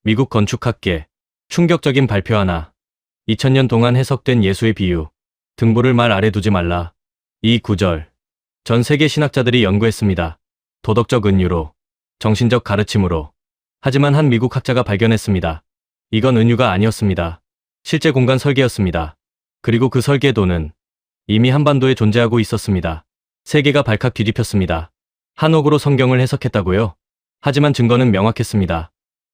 미국 건축학계 충격적인 발표 하나. 2000년 동안 해석된 예수의 비유. 등불을 말 아래 두지 말라. 이 구절. 전 세계 신학자들이 연구했습니다. 도덕적 은유로, 정신적 가르침으로. 하지만 한 미국 학자가 발견했습니다. 이건 은유가 아니었습니다. 실제 공간 설계였습니다. 그리고 그 설계도는 이미 한반도에 존재하고 있었습니다. 세계가 발칵 뒤집혔습니다. 한옥으로 성경을 해석했다고요? 하지만 증거는 명확했습니다.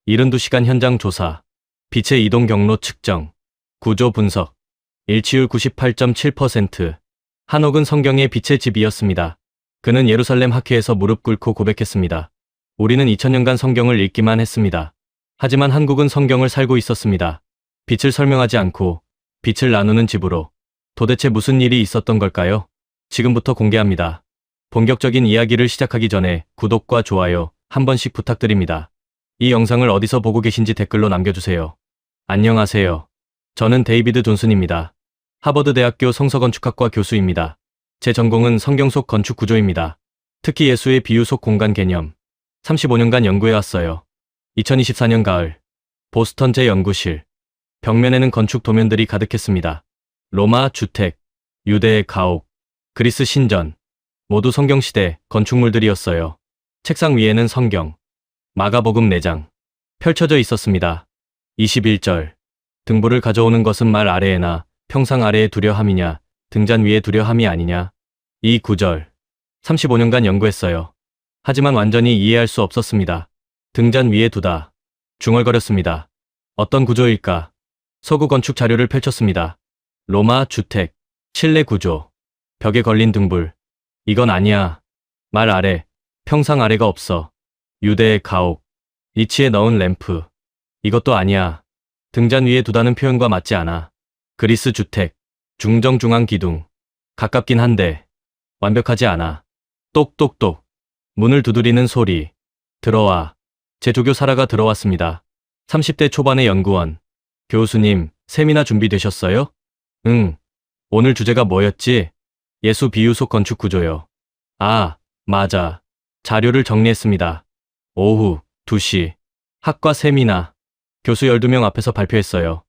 72시간 현장 조사, 빛의 이동 경로 측정, 구조 분석, 일치율 98.7%. 한옥은 성경의 빛의 집이었습니다. 그는 예루살렘 학회에서 무릎 꿇고 고백했습니다. 우리는 2000년간 성경을 읽기만 했습니다. 하지만 한국은 성경을 살고 있었습니다. 빛을 설명하지 않고 빛을 나누는 집으로. 도대체 무슨 일이 있었던 걸까요? 지금부터 공개합니다. 본격적인 이야기를 시작하기 전에 구독과 좋아요 한 번씩 부탁드립니다. 이 영상을 어디서 보고 계신지 댓글로 남겨주세요. 안녕하세요. 저는 데이비드 존슨입니다. 하버드대학교 성서건축학과 교수입니다. 제 전공은 성경 속 건축 구조입니다. 특히 예수의 비유 속 공간 개념. 35년간 연구해왔어요. 2024년 가을, 보스턴 제 연구실. 벽면에는 건축 도면들이 가득했습니다. 로마 주택, 유대의 가옥, 그리스 신전. 모두 성경시대 건축물들이었어요. 책상 위에는 성경, 마가복음 4장 펼쳐져 있었습니다. 21절. 등불을 가져오는 것은 말 아래에나 평상 아래에 두려 함이냐, 등잔 위에 두려 함이 아니냐. 이 구절. 35년간 연구했어요. 하지만 완전히 이해할 수 없었습니다. 등잔 위에 두다. 중얼거렸습니다. 어떤 구조일까? 서구 건축 자료를 펼쳤습니다. 로마 주택, 실내 구조, 벽에 걸린 등불. 이건 아니야. 말 아래, 평상 아래가 없어. 유대의 가옥, 니치에 넣은 램프. 이것도 아니야. 등잔 위에 두다는 표현과 맞지 않아. 그리스 주택, 중정중앙 기둥. 가깝긴 한데 완벽하지 않아. 똑똑똑. 문을 두드리는 소리. 들어와. 제 조교 사라가 들어왔습니다. 30대 초반의 연구원. 교수님, 세미나 준비되셨어요? 응. 오늘 주제가 뭐였지? 예수 비유 속 건축 구조요. 아, 맞아. 자료를 정리했습니다. 오후 2시. 학과 세미나. 교수 12명 앞에서 발표했어요.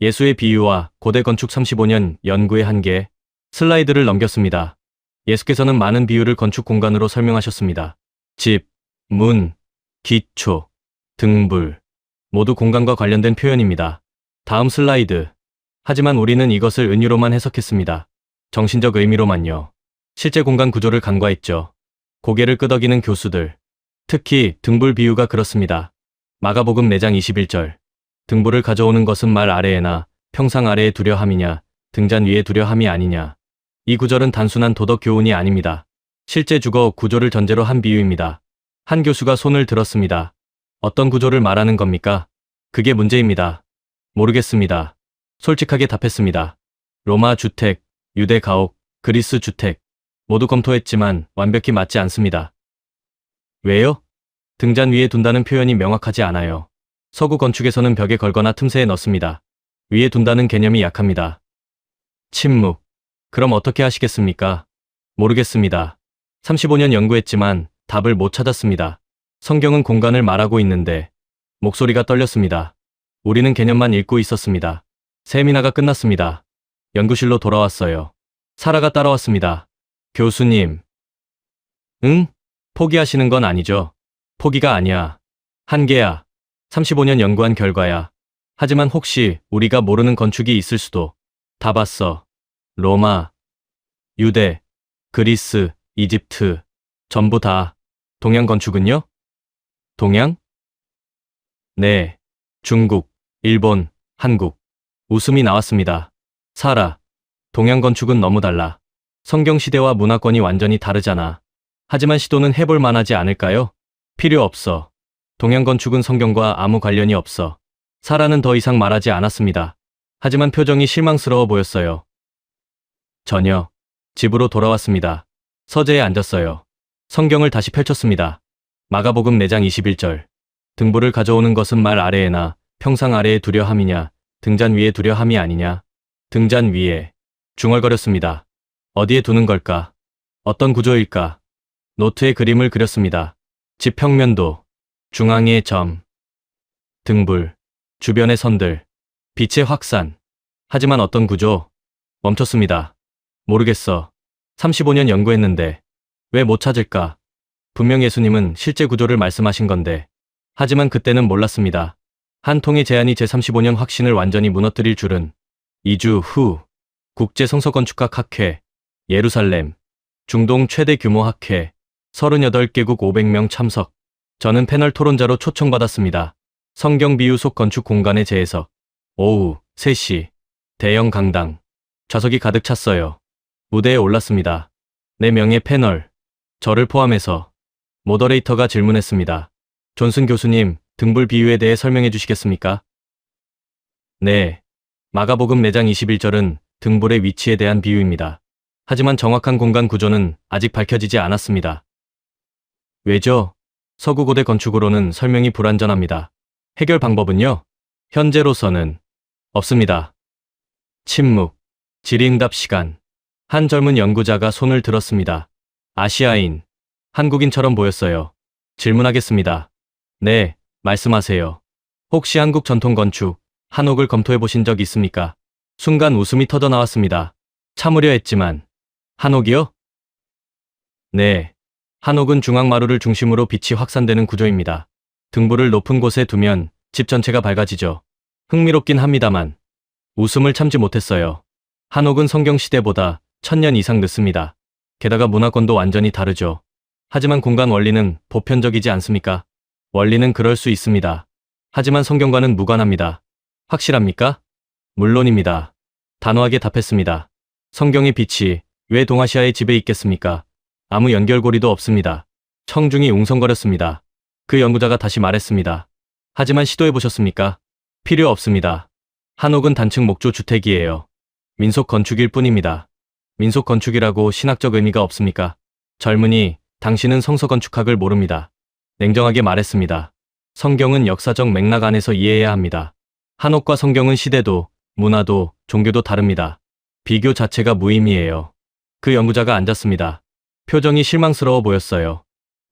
예수의 비유와 고대 건축 35년 연구의 한계. 슬라이드를 넘겼습니다. 예수께서는 많은 비유를 건축 공간으로 설명하셨습니다. 집, 문, 기초, 등불. 모두 공간과 관련된 표현입니다. 다음 슬라이드. 하지만 우리는 이것을 은유로만 해석했습니다. 정신적 의미로만요. 실제 공간 구조를 간과했죠. 고개를 끄덕이는 교수들. 특히 등불 비유가 그렇습니다. 마가복음 4장 21절. 등불을 가져오는 것은 말 아래에나 평상 아래에 두려 함이냐, 등잔 위에 두려 함이 아니냐. 이 구절은 단순한 도덕 교훈이 아닙니다. 실제 주거 구조를 전제로 한 비유입니다. 한 교수가 손을 들었습니다. 어떤 구조를 말하는 겁니까? 그게 문제입니다. 모르겠습니다. 솔직하게 답했습니다. 로마 주택, 유대 가옥, 그리스 주택. 모두 검토했지만 완벽히 맞지 않습니다. 왜요? 등잔 위에 둔다는 표현이 명확하지 않아요. 서구 건축에서는 벽에 걸거나 틈새에 넣습니다. 위에 둔다는 개념이 약합니다. 침묵. 그럼 어떻게 하시겠습니까? 모르겠습니다. 35년 연구했지만 답을 못 찾았습니다. 성경은 공간을 말하고 있는데 목소리가 떨렸습니다. 우리는 개념만 읽고 있었습니다. 세미나가 끝났습니다. 연구실로 돌아왔어요. 사라가 따라왔습니다. 교수님. 응? 포기하시는 건 아니죠? 포기가 아니야. 한계야. 35년 연구한 결과야. 하지만 혹시 우리가 모르는 건축이 있을 수도. 다 봤어. 로마, 유대, 그리스, 이집트. 전부 다. 동양 건축은요? 동양? 네. 중국, 일본, 한국. 웃음이 나왔습니다. 사라. 동양 건축은 너무 달라. 성경 시대와 문화권이 완전히 다르잖아. 하지만 시도는 해볼 만하지 않을까요? 필요 없어. 동양 건축은 성경과 아무 관련이 없어. 사라는 더 이상 말하지 않았습니다. 하지만 표정이 실망스러워 보였어요. 전혀. 집으로 돌아왔습니다. 서재에 앉았어요. 성경을 다시 펼쳤습니다. 마가복음 4장 21절. 등불을 가져오는 것은 말 아래에나 평상 아래에 두려 함이냐, 등잔 위에 두려 함이 아니냐. 등잔 위에. 중얼거렸습니다. 어디에 두는 걸까? 어떤 구조일까? 노트에 그림을 그렸습니다. 집 평면도, 중앙의 점, 등불, 주변의 선들, 빛의 확산. 하지만 어떤 구조? 멈췄습니다. 모르겠어. 35년 연구했는데 왜 못 찾을까? 분명 예수님은 실제 구조를 말씀하신 건데. 하지만 그때는 몰랐습니다. 한 통의 제안이 제 35년 확신을 완전히 무너뜨릴 줄은. 2주 후 국제성서건축학 학회 예루살렘 중동 최대 규모 학회 38개국 500명 참석. 저는 패널 토론자로 초청받았습니다. 성경 비유 속 건축 공간의 재해석. 오후 3시 대형 강당. 좌석이 가득 찼어요. 무대에 올랐습니다. 4명의 패널, 저를 포함해서. 모더레이터가 질문했습니다. 존슨 교수님, 등불 비유에 대해 설명해 주시겠습니까? 네. 마가복음 4장 21절은 등불의 위치에 대한 비유입니다. 하지만 정확한 공간 구조는 아직 밝혀지지 않았습니다. 왜죠? 서구 고대 건축으로는 설명이 불완전합니다. 해결 방법은요? 현재로서는 없습니다. 침묵, 질의응답 시간. 한 젊은 연구자가 손을 들었습니다. 아시아인, 한국인처럼 보였어요. 질문하겠습니다. 네, 말씀하세요. 혹시 한국 전통 건축, 한옥을 검토해 보신 적 있습니까? 순간 웃음이 터져 나왔습니다. 참으려 했지만. 한옥이요? 네. 한옥은 중앙마루를 중심으로 빛이 확산되는 구조입니다. 등불을 높은 곳에 두면 집 전체가 밝아지죠. 흥미롭긴 합니다만. 웃음을 참지 못했어요. 한옥은 성경시대보다 1000년 이상 늦습니다. 게다가 문화권도 완전히 다르죠. 하지만 공간 원리는 보편적이지 않습니까? 원리는 그럴 수 있습니다. 하지만 성경과는 무관합니다. 확실합니까? 물론입니다. 단호하게 답했습니다. 성경의 빛이 왜 동아시아의 집에 있겠습니까? 아무 연결고리도 없습니다. 청중이 웅성거렸습니다. 그 연구자가 다시 말했습니다. 하지만 시도해보셨습니까? 필요 없습니다. 한옥은 단층 목조 주택이에요. 민속 건축일 뿐입니다. 민속 건축이라고 신학적 의미가 없습니까? 젊은이, 당신은 성서 건축학을 모릅니다. 냉정하게 말했습니다. 성경은 역사적 맥락 안에서 이해해야 합니다. 한옥과 성경은 시대도, 문화도, 종교도 다릅니다. 비교 자체가 무의미해요. 그 연구자가 앉았습니다. 표정이 실망스러워 보였어요.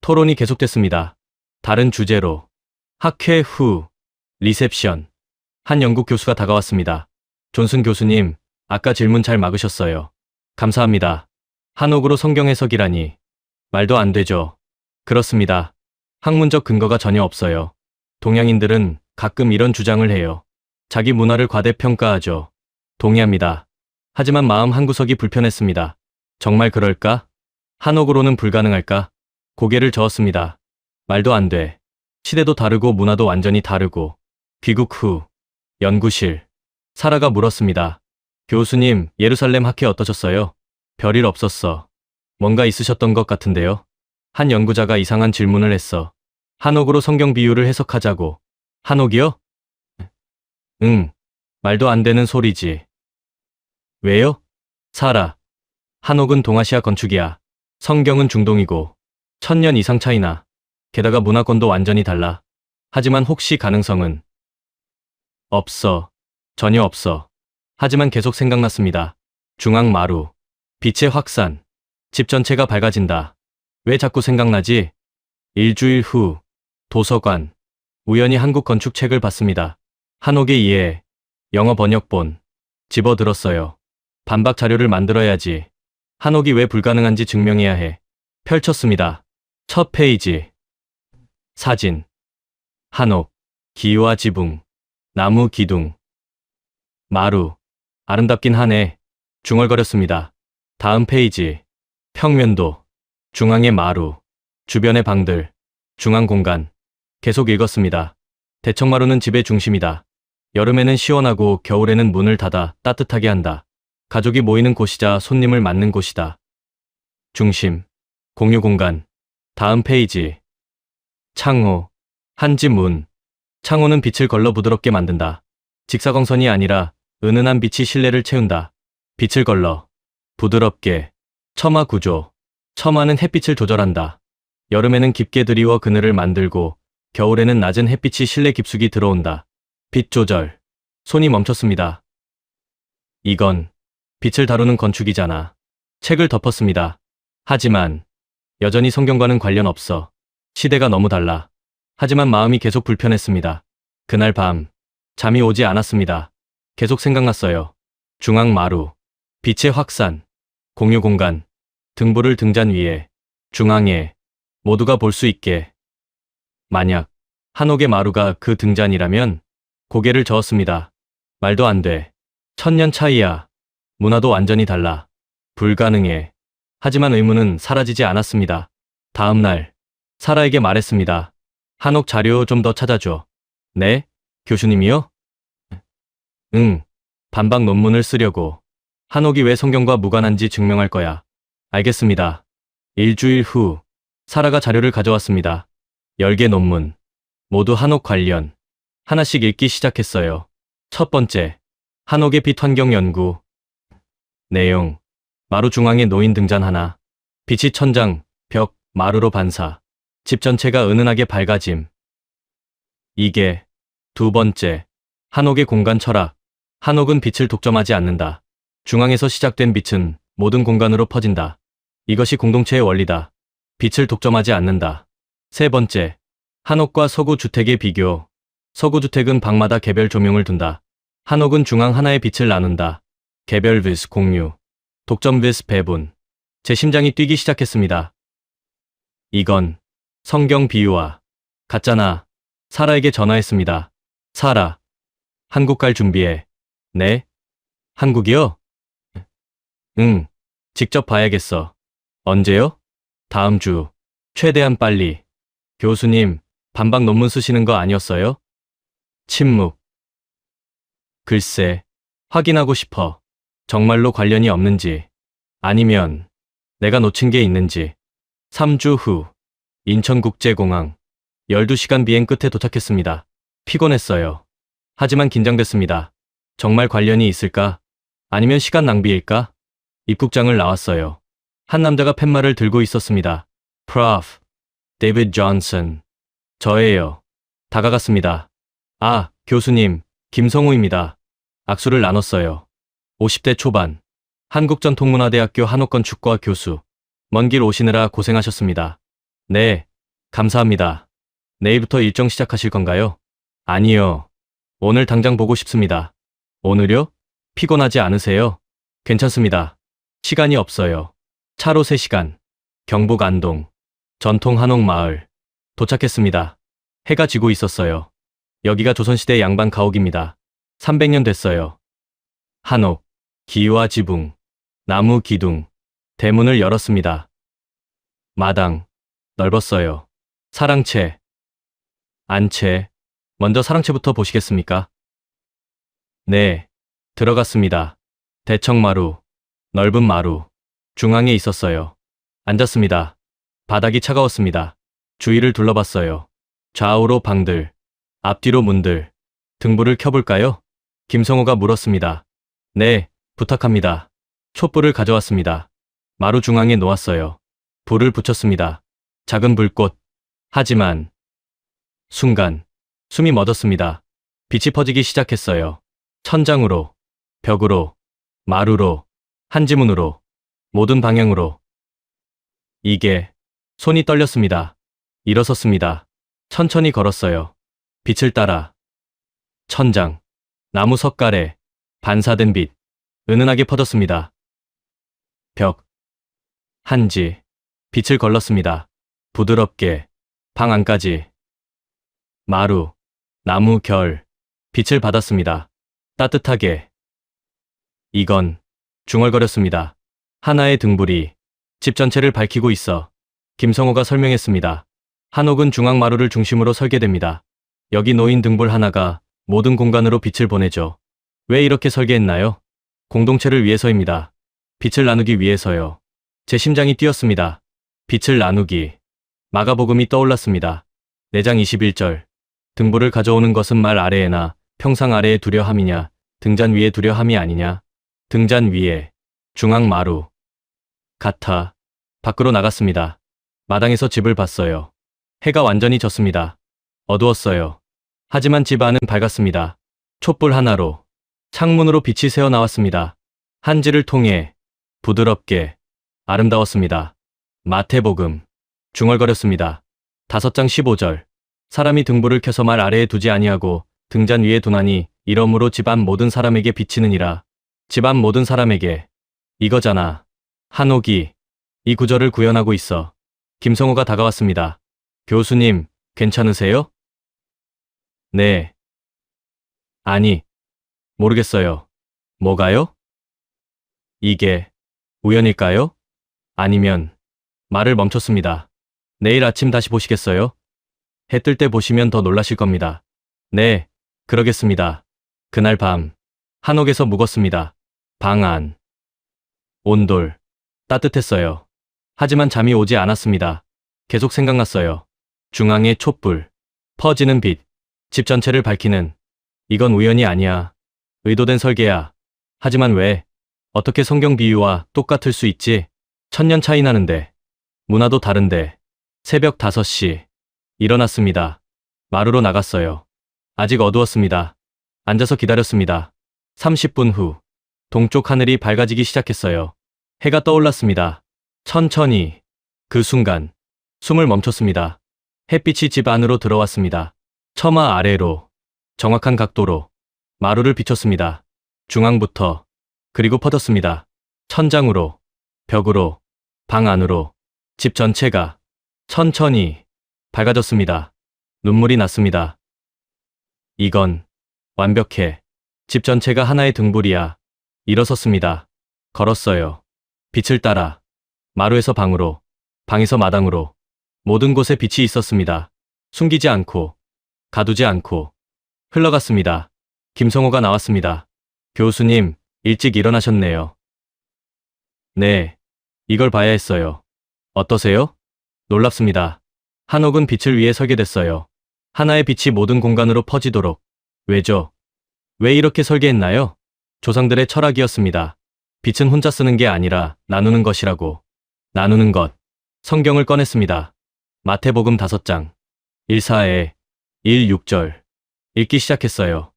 토론이 계속됐습니다. 다른 주제로. 학회 후, 리셉션. 한 영국 교수가 다가왔습니다. 존슨 교수님, 아까 질문 잘 막으셨어요. 감사합니다. 한옥으로 성경 해석이라니. 말도 안 되죠. 그렇습니다. 학문적 근거가 전혀 없어요. 동양인들은 가끔 이런 주장을 해요. 자기 문화를 과대평가하죠. 동의합니다. 하지만 마음 한구석이 불편했습니다. 정말 그럴까? 한옥으로는 불가능할까? 고개를 저었습니다. 말도 안 돼. 시대도 다르고 문화도 완전히 다르고. 귀국 후, 연구실. 사라가 물었습니다. 교수님, 예루살렘 학회 어떠셨어요? 별일 없었어. 뭔가 있으셨던 것 같은데요? 한 연구자가 이상한 질문을 했어. 한옥으로 성경 비유를 해석하자고. 한옥이요? 응. 말도 안 되는 소리지. 왜요? 사라. 한옥은 동아시아 건축이야. 성경은 중동이고 1000년 이상 차이나. 게다가 문화권도 완전히 달라. 하지만 혹시 가능성은? 없어. 전혀 없어. 하지만 계속 생각났습니다. 중앙 마루. 빛의 확산. 집 전체가 밝아진다. 왜 자꾸 생각나지? 일주일 후. 도서관. 우연히 한국 건축 책을 봤습니다. 한옥의 이해. 영어 번역본. 집어들었어요. 반박 자료를 만들어야지. 한옥이 왜 불가능한지 증명해야 해. 펼쳤습니다. 첫 페이지. 사진. 한옥. 기와 지붕. 나무 기둥. 마루. 아름답긴 하네. 중얼거렸습니다. 다음 페이지. 평면도. 중앙의 마루. 주변의 방들. 중앙 공간. 계속 읽었습니다. 대청마루는 집의 중심이다. 여름에는 시원하고 겨울에는 문을 닫아 따뜻하게 한다. 가족이 모이는 곳이자 손님을 맞는 곳이다. 중심. 공유 공간. 다음 페이지. 창호. 한 집 문. 창호는 빛을 걸러 부드럽게 만든다. 직사광선이 아니라 은은한 빛이 실내를 채운다. 빛을 걸러. 부드럽게. 처마 구조. 처마는 햇빛을 조절한다. 여름에는 깊게 들이워 그늘을 만들고 겨울에는 낮은 햇빛이 실내 깊숙이 들어온다. 빛 조절. 손이 멈췄습니다. 이건 빛을 다루는 건축이잖아. 책을 덮었습니다. 하지만 여전히 성경과는 관련 없어. 시대가 너무 달라. 하지만 마음이 계속 불편했습니다. 그날 밤 잠이 오지 않았습니다. 계속 생각났어요. 중앙 마루, 빛의 확산, 공유 공간, 등불을 등잔 위에, 중앙에 모두가 볼 수 있게. 만약 한옥의 마루가 그 등잔이라면 고개를 저었습니다. 말도 안 돼. 1000년 차이야. 문화도 완전히 달라. 불가능해. 하지만 의문은 사라지지 않았습니다. 다음 날 사라에게 말했습니다. 한옥 자료 좀 더 찾아줘. 네? 교수님이요? 응. 반박 논문을 쓰려고. 한옥이 왜 성경과 무관한지 증명할 거야. 알겠습니다. 일주일 후 사라가 자료를 가져왔습니다. 10개 논문. 모두 한옥 관련. 하나씩 읽기 시작했어요. 첫 번째, 한옥의 빛 환경 연구. 내용, 마루 중앙에 놓인 등잔 하나. 빛이 천장, 벽, 마루로 반사. 집 전체가 은은하게 밝아짐. 이게 두 번째, 한옥의 공간 철학. 한옥은 빛을 독점하지 않는다. 중앙에서 시작된 빛은 모든 공간으로 퍼진다. 이것이 공동체의 원리다. 빛을 독점하지 않는다. 세 번째, 한옥과 서구 주택의 비교. 서구 주택은 방마다 개별 조명을 둔다. 한옥은 중앙 하나의 빛을 나눈다. 개별 vs 공유, 독점 vs 배분. 제 심장이 뛰기 시작했습니다. 이건 성경 비유와 같잖아. 사라에게 전화했습니다. 사라, 한국 갈 준비해. 네? 한국이요? 응, 직접 봐야겠어. 언제요? 다음 주. 최대한 빨리. 교수님, 반박 논문 쓰시는 거 아니었어요? 침묵. 글쎄, 확인하고 싶어. 정말로 관련이 없는지, 아니면 내가 놓친 게 있는지. 3주 후, 인천국제공항. 12시간 비행 끝에 도착했습니다. 피곤했어요. 하지만 긴장됐습니다. 정말 관련이 있을까? 아니면 시간 낭비일까? 입국장을 나왔어요. 한 남자가 팻말을 들고 있었습니다. Prof. 데이비드 존슨. 저예요. 다가갔습니다. 아, 교수님, 김성우입니다. 악수를 나눴어요. 50대 초반. 한국전통문화대학교 한옥건축과 교수. 먼 길 오시느라 고생하셨습니다. 네, 감사합니다. 내일부터 일정 시작하실 건가요? 아니요. 오늘 당장 보고 싶습니다. 오늘요? 피곤하지 않으세요? 괜찮습니다. 시간이 없어요. 차로 3시간. 경북 안동. 전통 한옥 마을. 도착했습니다. 해가 지고 있었어요. 여기가 조선시대 양반 가옥입니다. 300년 됐어요. 한옥, 기와 지붕, 나무 기둥. 대문을 열었습니다. 마당, 넓었어요. 사랑채, 안채. 먼저 사랑채부터 보시겠습니까? 네, 들어갔습니다. 대청마루, 넓은 마루. 중앙에 있었어요. 앉았습니다. 바닥이 차가웠습니다. 주위를 둘러봤어요. 좌우로 방들, 앞뒤로 문들. 등불을 켜볼까요? 김성호가 물었습니다. 네, 부탁합니다. 촛불을 가져왔습니다. 마루 중앙에 놓았어요. 불을 붙였습니다. 작은 불꽃. 하지만 순간 숨이 멎었습니다. 빛이 퍼지기 시작했어요. 천장으로, 벽으로, 마루로, 한지문으로, 모든 방향으로. 이게, 손이 떨렸습니다. 일어섰습니다. 천천히 걸었어요. 빛을 따라. 천장, 나무 석가래, 반사된 빛, 은은하게 퍼졌습니다. 벽, 한지, 빛을 걸렀습니다. 부드럽게, 방 안까지. 마루, 나무 결, 빛을 받았습니다. 따뜻하게. 이건 중얼거렸습니다. 하나의 등불이 집 전체를 밝히고 있어. 김성호가 설명했습니다. 한옥은 중앙 마루를 중심으로 설계됩니다. 여기 놓인 등불 하나가 모든 공간으로 빛을 보내죠. 왜 이렇게 설계했나요? 공동체를 위해서입니다. 빛을 나누기 위해서요. 제 심장이 뛰었습니다. 빛을 나누기. 마가복음이 떠올랐습니다. 4장 21절. 등불을 가져오는 것은 말 아래에나 평상 아래에 두려 함이냐, 등잔 위에 두려 함이 아니냐. 등잔 위에, 중앙 마루. 같아. 밖으로 나갔습니다. 마당에서 집을 봤어요. 해가 완전히 졌습니다. 어두웠어요. 하지만 집 안은 밝았습니다. 촛불 하나로, 창문으로 빛이 새어 나왔습니다. 한지를 통해, 부드럽게, 아름다웠습니다. 마태복음. 중얼거렸습니다. 5장 15절. 사람이 등불을 켜서 말 아래에 두지 아니하고 등잔 위에 두나니 이러므로 집안 모든 사람에게 비치느니라. 집안 모든 사람에게. 이거잖아. 한옥이 이 구절을 구현하고 있어. 김성호가 다가왔습니다. 교수님, 괜찮으세요? 네. 아니, 모르겠어요. 뭐가요? 이게 우연일까요? 아니면 말을 멈췄습니다. 내일 아침 다시 보시겠어요? 해 뜰 때 보시면 더 놀라실 겁니다. 네, 그러겠습니다. 그날 밤 한옥에서 묵었습니다. 방 안. 온돌. 따뜻했어요. 하지만 잠이 오지 않았습니다. 계속 생각났어요. 중앙의 촛불. 퍼지는 빛. 집 전체를 밝히는. 이건 우연이 아니야. 의도된 설계야. 하지만 왜? 어떻게 성경 비유와 똑같을 수 있지? 1000년 차이 나는데. 문화도 다른데. 새벽 5시. 일어났습니다. 마루로 나갔어요. 아직 어두웠습니다. 앉아서 기다렸습니다. 30분 후. 동쪽 하늘이 밝아지기 시작했어요. 해가 떠올랐습니다. 천천히. 그 순간. 숨을 멈췄습니다. 햇빛이 집 안으로 들어왔습니다. 처마 아래로. 정확한 각도로. 마루를 비췄습니다. 중앙부터. 그리고 퍼졌습니다. 천장으로. 벽으로. 방 안으로. 집 전체가 천천히 밝아졌습니다. 눈물이 났습니다. 이건 완벽해. 집 전체가 하나의 등불이야. 일어섰습니다. 걸었어요. 빛을 따라. 마루에서 방으로. 방에서 마당으로. 모든 곳에 빛이 있었습니다. 숨기지 않고. 가두지 않고. 흘러갔습니다. 김성호가 나왔습니다. 교수님, 일찍 일어나셨네요. 네. 이걸 봐야 했어요. 어떠세요? 놀랍습니다. 한옥은 빛을 위해 설계됐어요. 하나의 빛이 모든 공간으로 퍼지도록. 왜죠? 왜 이렇게 설계했나요? 조상들의 철학이었습니다. 빛은 혼자 쓰는 게 아니라 나누는 것이라고. 나누는 것. 성경을 꺼냈습니다. 마태복음 5장. 1-4에 1-6절. 읽기 시작했어요.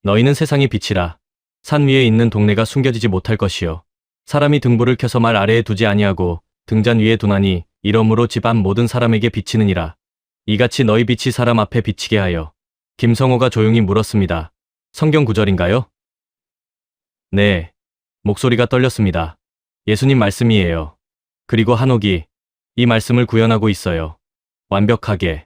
너희는 세상의 빛이라. 산 위에 있는 동네가 숨겨지지 못할 것이요. 사람이 등불을 켜서 말 아래에 두지 아니하고 등잔 위에 두나니 이러므로 집안 모든 사람에게 비치느니라. 이같이 너희 빛이 사람 앞에 비치게 하여. 김성호가 조용히 물었습니다. 성경 구절인가요? 네. 목소리가 떨렸습니다. 예수님 말씀이에요. 그리고 한옥이 이 말씀을 구현하고 있어요. 완벽하게.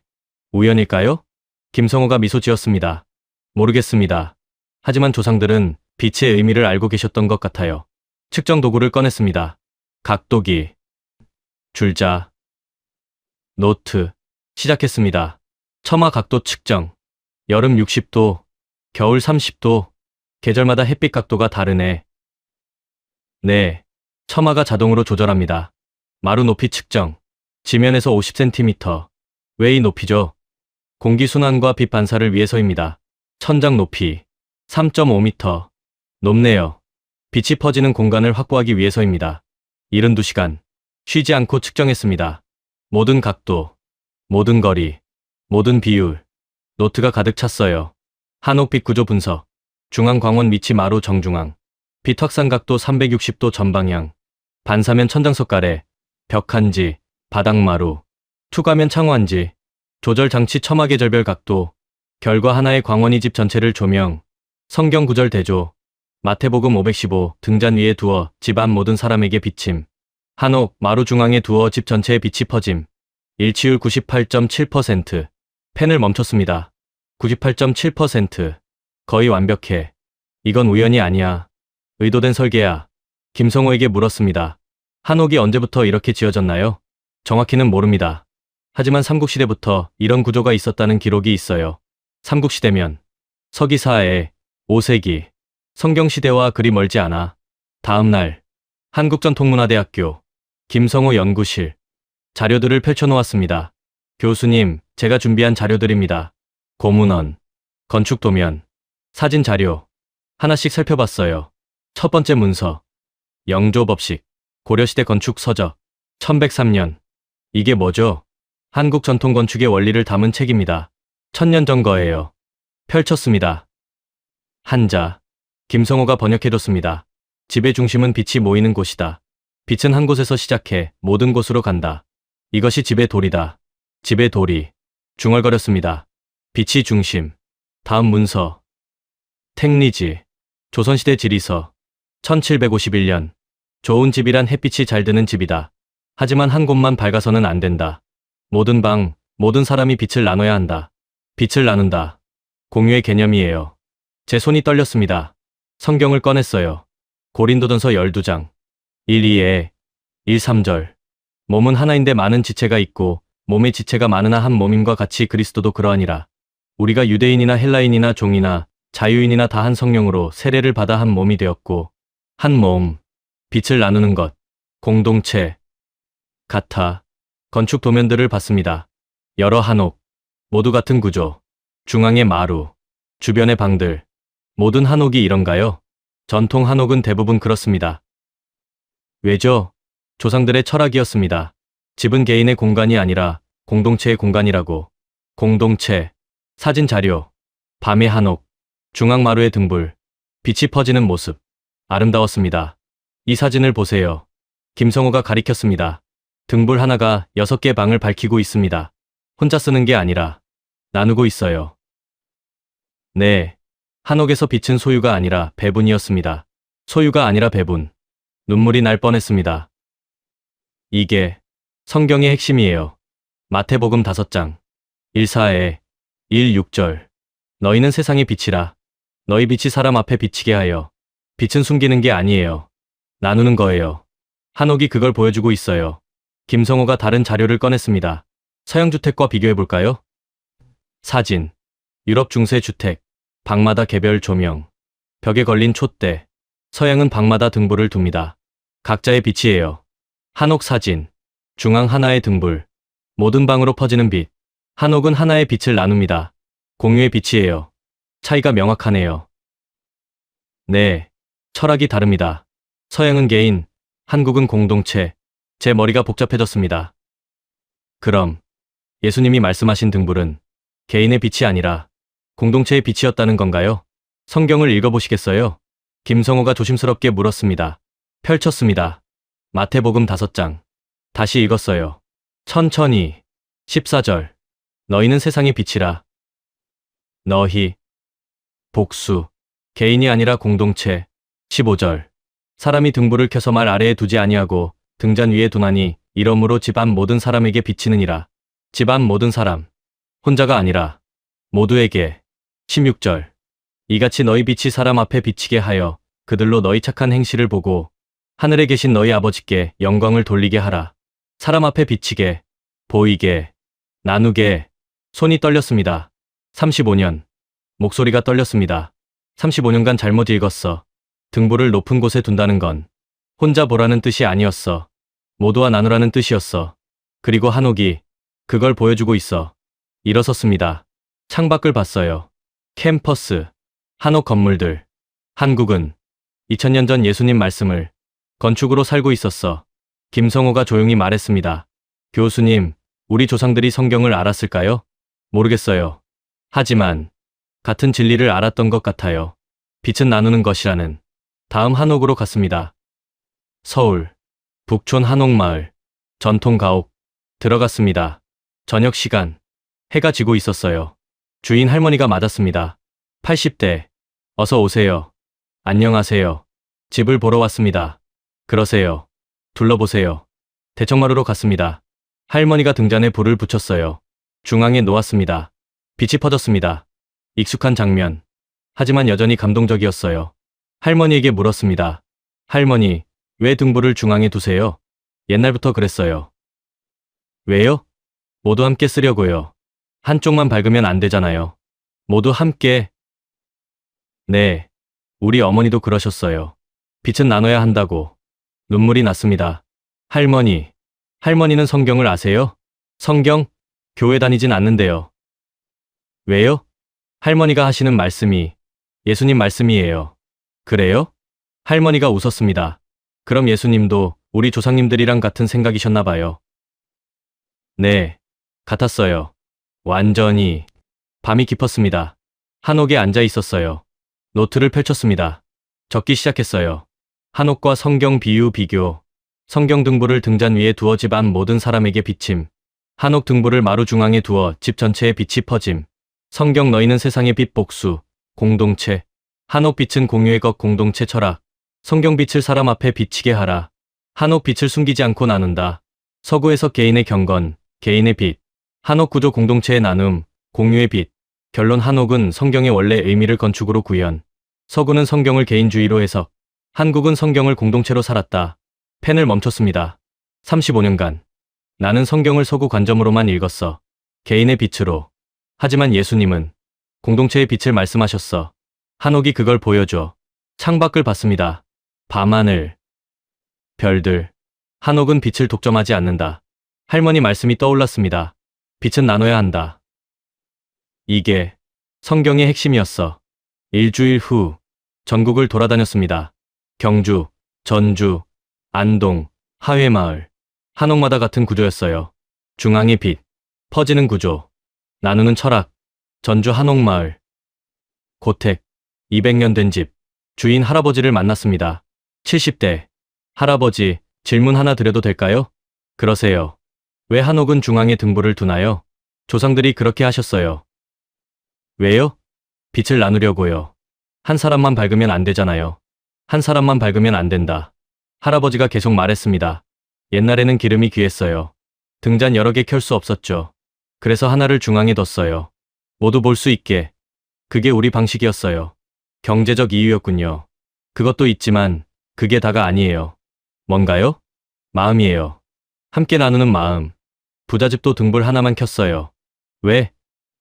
우연일까요? 김성호가 미소 지었습니다. 모르겠습니다. 하지만 조상들은 빛의 의미를 알고 계셨던 것 같아요. 측정 도구를 꺼냈습니다. 각도기. 줄자. 노트. 시작했습니다. 처마 각도 측정. 여름 60도, 겨울 30도, 계절마다 햇빛 각도가 다르네. 네. 처마가 자동으로 조절합니다. 마루 높이 측정. 지면에서 50cm. 왜 이 높이죠? 공기 순환과 빛 반사를 위해서입니다. 천장 높이. 3.5m. 높네요. 빛이 퍼지는 공간을 확보하기 위해서입니다. 72시간. 쉬지 않고 측정했습니다. 모든 각도, 모든 거리, 모든 비율. 노트가 가득 찼어요. 한옥빛 구조 분석. 중앙 광원 밑이 마루 정중앙. 빛 확산 각도 360도 전방향. 반사면 천장석 가래. 벽한지, 바닥마루. 투가면 창호한지. 조절 장치 처마 계절별 각도. 결과 하나의 광원이 집 전체를 조명. 성경 구절 대조. 마태복음 515 등잔 위에 두어 집안 모든 사람에게 비침. 한옥 마루 중앙에 두어 집 전체에 빛이 퍼짐. 일치율 98.7%. 펜을 멈췄습니다. 98.7%. 거의 완벽해. 이건 우연이 아니야. 의도된 설계야. 김성호에게 물었습니다. 한옥이 언제부터 이렇게 지어졌나요? 정확히는 모릅니다. 하지만 삼국시대부터 이런 구조가 있었다는 기록이 있어요. 삼국시대면 서기 4에 5세기. 성경시대와 그리 멀지 않아. 다음 날 한국전통문화대학교 김성호 연구실. 자료들을 펼쳐놓았습니다. 교수님, 제가 준비한 자료들입니다. 고문원, 건축도면, 사진자료. 하나씩 살펴봤어요. 첫 번째 문서. 영조법식. 고려시대 건축 서적. 1103년. 이게 뭐죠? 한국 전통 건축의 원리를 담은 책입니다. 1000년 전 거예요. 펼쳤습니다. 한자. 김성호가 번역해줬습니다. 집의 중심은 빛이 모이는 곳이다. 빛은 한 곳에서 시작해 모든 곳으로 간다. 이것이 집의 도리다. 집의 도리. 중얼거렸습니다. 빛이 중심. 다음 문서. 택리지. 조선시대 지리서. 1751년. 좋은 집이란 햇빛이 잘 드는 집이다. 하지만 한 곳만 밝아서는 안 된다. 모든 방, 모든 사람이 빛을 나눠야 한다. 빛을 나눈다. 공유의 개념이에요. 제 손이 떨렸습니다. 성경을 꺼냈어요. 고린도전서 12장. 1, 2에 1, 3절. 몸은 하나인데 많은 지체가 있고 몸의 지체가 많으나 한 몸임과 같이 그리스도도 그러하니라. 우리가 유대인이나 헬라인이나 종이나 자유인이나 다 한 성령으로 세례를 받아 한 몸이 되었고 한 몸, 빛을 나누는 것, 공동체. 같아. 건축 도면들을 봤습니다. 여러 한옥, 모두 같은 구조, 중앙에 마루, 주변의 방들, 모든 한옥이 이런가요? 전통 한옥은 대부분 그렇습니다. 왜죠? 조상들의 철학이었습니다. 집은 개인의 공간이 아니라 공동체의 공간이라고. 공동체, 사진 자료, 밤의 한옥, 중앙 마루의 등불, 빛이 퍼지는 모습. 아름다웠습니다. 이 사진을 보세요. 김성호가 가리켰습니다. 등불 하나가 6개 방을 밝히고 있습니다. 혼자 쓰는 게 아니라 나누고 있어요. 네, 한옥에서 빛은 소유가 아니라 배분이었습니다. 소유가 아니라 배분. 눈물이 날 뻔했습니다. 이게 성경의 핵심이에요. 마태복음 5장 1-4에 1-6절. 너희는 세상의 빛이라. 너희 빛이 사람 앞에 비치게 하여. 빛은 숨기는 게 아니에요. 나누는 거예요. 한옥이 그걸 보여주고 있어요. 김성호가 다른 자료를 꺼냈습니다. 서양주택과 비교해볼까요? 사진. 유럽 중세 주택. 방마다 개별 조명. 벽에 걸린 촛대. 서양은 방마다 등불을 둡니다. 각자의 빛이에요. 한옥 사진. 중앙 하나의 등불. 모든 방으로 퍼지는 빛. 한옥은 하나의 빛을 나눕니다. 공유의 빛이에요. 차이가 명확하네요. 네, 철학이 다릅니다. 서양은 개인, 한국은 공동체. 제 머리가 복잡해졌습니다. 그럼 예수님이 말씀하신 등불은 개인의 빛이 아니라 공동체의 빛이었다는 건가요? 성경을 읽어보시겠어요? 김성호가 조심스럽게 물었습니다. 펼쳤습니다. 마태복음 5장. 다시 읽었어요. 천천히. 14절. 너희는 세상의 빛이라. 너희. 복수. 개인이 아니라 공동체. 15절. 사람이 등불을 켜서 말 아래에 두지 아니하고 등잔 위에 두나니 이러므로 집안 모든 사람에게 비치느니라. 집안 모든 사람. 혼자가 아니라 모두에게. 16절. 이같이 너희 빛이 사람 앞에 비치게 하여 그들로 너희 착한 행실을 보고 하늘에 계신 너희 아버지께 영광을 돌리게 하라. 사람 앞에 비치게, 보이게, 나누게. 손이 떨렸습니다. 35년. 목소리가 떨렸습니다. 35년간 잘못 읽었어. 등불을 높은 곳에 둔다는 건 혼자 보라는 뜻이 아니었어. 모두와 나누라는 뜻이었어. 그리고 한옥이 그걸 보여주고 있어. 일어섰습니다. 창밖을 봤어요. 캠퍼스, 한옥 건물들. 한국은 2000년 전 예수님 말씀을 건축으로 살고 있었어. 김성호가 조용히 말했습니다. 교수님, 우리 조상들이 성경을 알았을까요? 모르겠어요. 하지만 같은 진리를 알았던 것 같아요. 빛은 나누는 것이라는. 다음 한옥으로 갔습니다. 서울, 북촌 한옥마을, 전통 가옥. 들어갔습니다. 저녁 시간. 해가 지고 있었어요. 주인 할머니가 맞았습니다. 80대. 어서 오세요. 안녕하세요. 집을 보러 왔습니다. 그러세요. 둘러보세요. 대청마루로 갔습니다. 할머니가 등잔에 불을 붙였어요. 중앙에 놓았습니다. 빛이 퍼졌습니다. 익숙한 장면. 하지만 여전히 감동적이었어요. 할머니에게 물었습니다. 할머니, 왜 등불을 중앙에 두세요? 옛날부터 그랬어요. 왜요? 모두 함께 쓰려고요. 한쪽만 밝으면 안 되잖아요. 모두 함께. 네, 우리 어머니도 그러셨어요. 빛은 나눠야 한다고. 눈물이 났습니다. 할머니, 할머니는 성경을 아세요? 성경? 교회 다니진 않는데요. 왜요? 할머니가 하시는 말씀이 예수님 말씀이에요. 그래요? 할머니가 웃었습니다. 그럼 예수님도 우리 조상님들이랑 같은 생각이셨나 봐요. 네, 같았어요. 완전히. 밤이 깊었습니다. 한옥에 앉아 있었어요. 노트를 펼쳤습니다. 적기 시작했어요. 한옥과 성경 비유 비교. 성경 등불을 등잔 위에 두어 집안 모든 사람에게 비침. 한옥 등불을 마루 중앙에 두어 집 전체에 빛이 퍼짐. 성경 너희는 세상의 빛 복수, 공동체. 한옥 빛은 공유의 것 공동체 철학. 성경 빛을 사람 앞에 비치게 하라. 한옥 빛을 숨기지 않고 나눈다. 서구에서 개인의 경건, 개인의 빛. 한옥 구조 공동체의 나눔, 공유의 빛. 결론 한옥은 성경의 원래 의미를 건축으로 구현. 서구는 성경을 개인주의로 해석. 한국은 성경을 공동체로 살았다. 펜을 멈췄습니다. 35년간. 나는 성경을 서구 관점으로만 읽었어. 개인의 빛으로. 하지만 예수님은 공동체의 빛을 말씀하셨어. 한옥이 그걸 보여줘. 창밖을 봤습니다. 밤하늘, 별들. 한옥은 빛을 독점하지 않는다. 할머니 말씀이 떠올랐습니다. 빛은 나눠야 한다. 이게 성경의 핵심이었어. 일주일 후 전국을 돌아다녔습니다. 경주, 전주, 안동, 하회마을. 한옥마다 같은 구조였어요. 중앙의 빛, 퍼지는 구조, 나누는 철학. 전주 한옥마을. 고택, 200년 된 집. 주인 할아버지를 만났습니다. 70대. 할아버지, 질문 하나 드려도 될까요? 그러세요. 왜 한옥은 중앙에 등불을 두나요? 조상들이 그렇게 하셨어요. 왜요? 빛을 나누려고요. 한 사람만 밝으면 안 되잖아요. 한 사람만 밝으면 안 된다. 할아버지가 계속 말했습니다. 옛날에는 기름이 귀했어요. 등잔 여러 개 켤 수 없었죠. 그래서 하나를 중앙에 뒀어요. 모두 볼 수 있게. 그게 우리 방식이었어요. 경제적 이유였군요. 그것도 있지만 그게 다가 아니에요. 뭔가요? 마음이에요. 함께 나누는 마음. 부잣집도 등불 하나만 켰어요. 왜?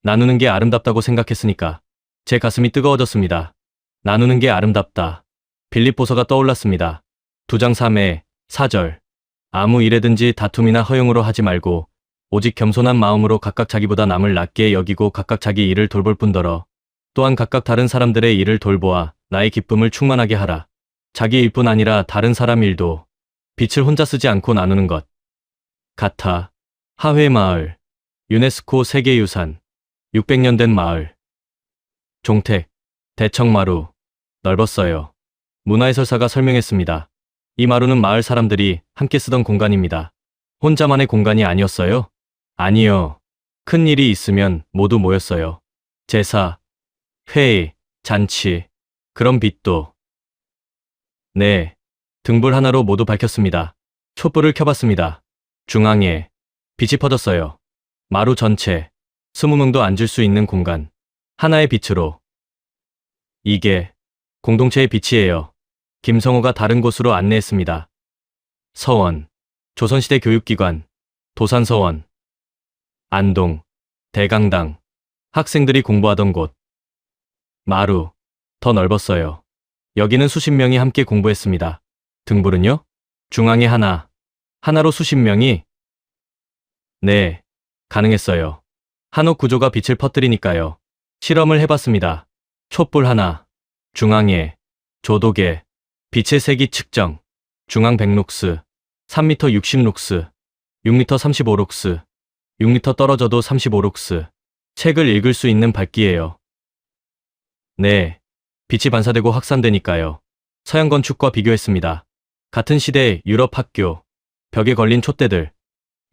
나누는 게 아름답다고 생각했으니까. 제 가슴이 뜨거워졌습니다. 나누는 게 아름답다. 빌립보서가 떠올랐습니다. 2장 3회 4절. 아무 일에든지 다툼이나 허용으로 하지 말고 오직 겸손한 마음으로 각각 자기보다 남을 낮게 여기고 각각 자기 일을 돌볼 뿐더러 또한 각각 다른 사람들의 일을 돌보아 나의 기쁨을 충만하게 하라. 자기 일뿐 아니라 다른 사람 일도 빛을 혼자 쓰지 않고 나누는 것. 같아. 하회마을. 유네스코 세계유산. 600년 된 마을. 종택. 대청마루. 넓었어요. 문화해설사가 설명했습니다. 이 마루는 마을 사람들이 함께 쓰던 공간입니다. 혼자만의 공간이 아니었어요? 아니요. 큰 일이 있으면 모두 모였어요. 제사, 회의, 잔치, 그런 빛도. 네. 등불 하나로 모두 밝혔습니다. 촛불을 켜봤습니다. 중앙에 빛이 퍼졌어요. 마루 전체, 20명도 앉을 수 있는 공간. 하나의 빛으로. 이게 공동체의 빛이에요. 김성호가 다른 곳으로 안내했습니다. 서원, 조선시대 교육기관, 도산서원. 안동, 대강당, 학생들이 공부하던 곳. 마루, 더 넓었어요. 여기는 수십 명이 함께 공부했습니다. 등불은요? 중앙에 하나, 하나로 수십 명이? 네, 가능했어요. 한옥 구조가 빛을 퍼뜨리니까요. 실험을 해봤습니다. 촛불 하나, 중앙에, 조도계, 빛의 색이 측정, 중앙 100룩스, 3m 60룩스, 6m 35룩스, 6m 떨어져도 35룩스. 책을 읽을 수 있는 밝기예요. 네, 빛이 반사되고 확산되니까요. 서양 건축과 비교했습니다. 같은 시대 유럽 학교, 벽에 걸린 촛대들.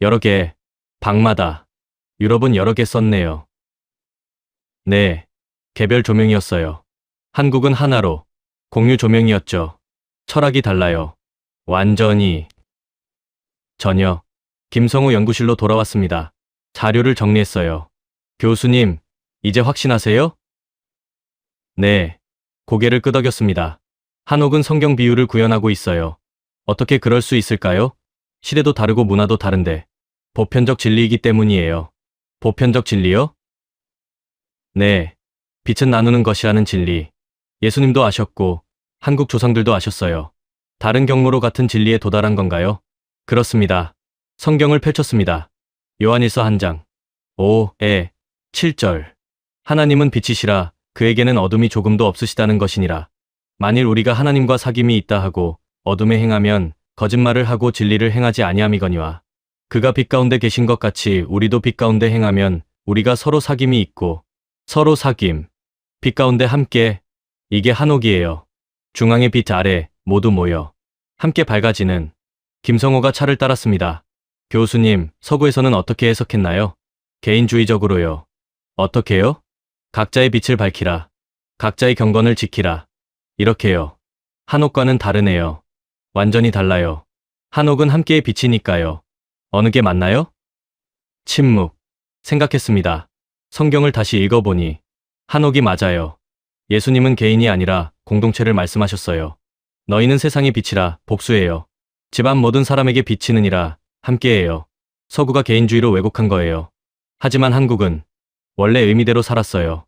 여러 개, 방마다. 유럽은 여러 개 썼네요. 네, 개별 조명이었어요. 한국은 하나로, 공유 조명이었죠. 철학이 달라요. 완전히. 저녁, 김성우 연구실로 돌아왔습니다. 자료를 정리했어요. 교수님, 이제 확신하세요? 네, 고개를 끄덕였습니다. 한옥은 성경 비유를 구현하고 있어요. 어떻게 그럴 수 있을까요? 시대도 다르고 문화도 다른데. 보편적 진리이기 때문이에요. 보편적 진리요? 네, 빛은 나누는 것이라는 진리. 예수님도 아셨고, 한국 조상들도 아셨어요. 다른 경로로 같은 진리에 도달한 건가요? 그렇습니다. 성경을 펼쳤습니다. 요한일서 1장. 7절. 하나님은 빛이시라 그에게는 어둠이 조금도 없으시다는 것이니라. 만일 우리가 하나님과 사귐이 있다 하고 어둠에 행하면 거짓말을 하고 진리를 행하지 아니함이거니와 그가 빛 가운데 계신 것 같이 우리도 빛 가운데 행하면 우리가 서로 사귐이 있고 서로 사귐. 빛 가운데 함께. 이게 한옥이에요. 중앙의 빛 아래 모두 모여 함께 밝아지는. 김성호가 차를 따랐습니다. 교수님, 서구에서는 어떻게 해석했나요? 개인주의적으로요. 어떻게요? 각자의 빛을 밝히라. 각자의 경건을 지키라. 이렇게요. 한옥과는 다르네요. 완전히 달라요. 한옥은 함께의 빛이니까요. 어느 게 맞나요? 침묵. 생각했습니다. 성경을 다시 읽어보니 한옥이 맞아요. 예수님은 개인이 아니라 공동체를 말씀하셨어요. 너희는 세상의 빛이라 복수예요. 집안 모든 사람에게 비치느니라 함께해요. 서구가 개인주의로 왜곡한 거예요. 하지만 한국은 원래 의미대로 살았어요.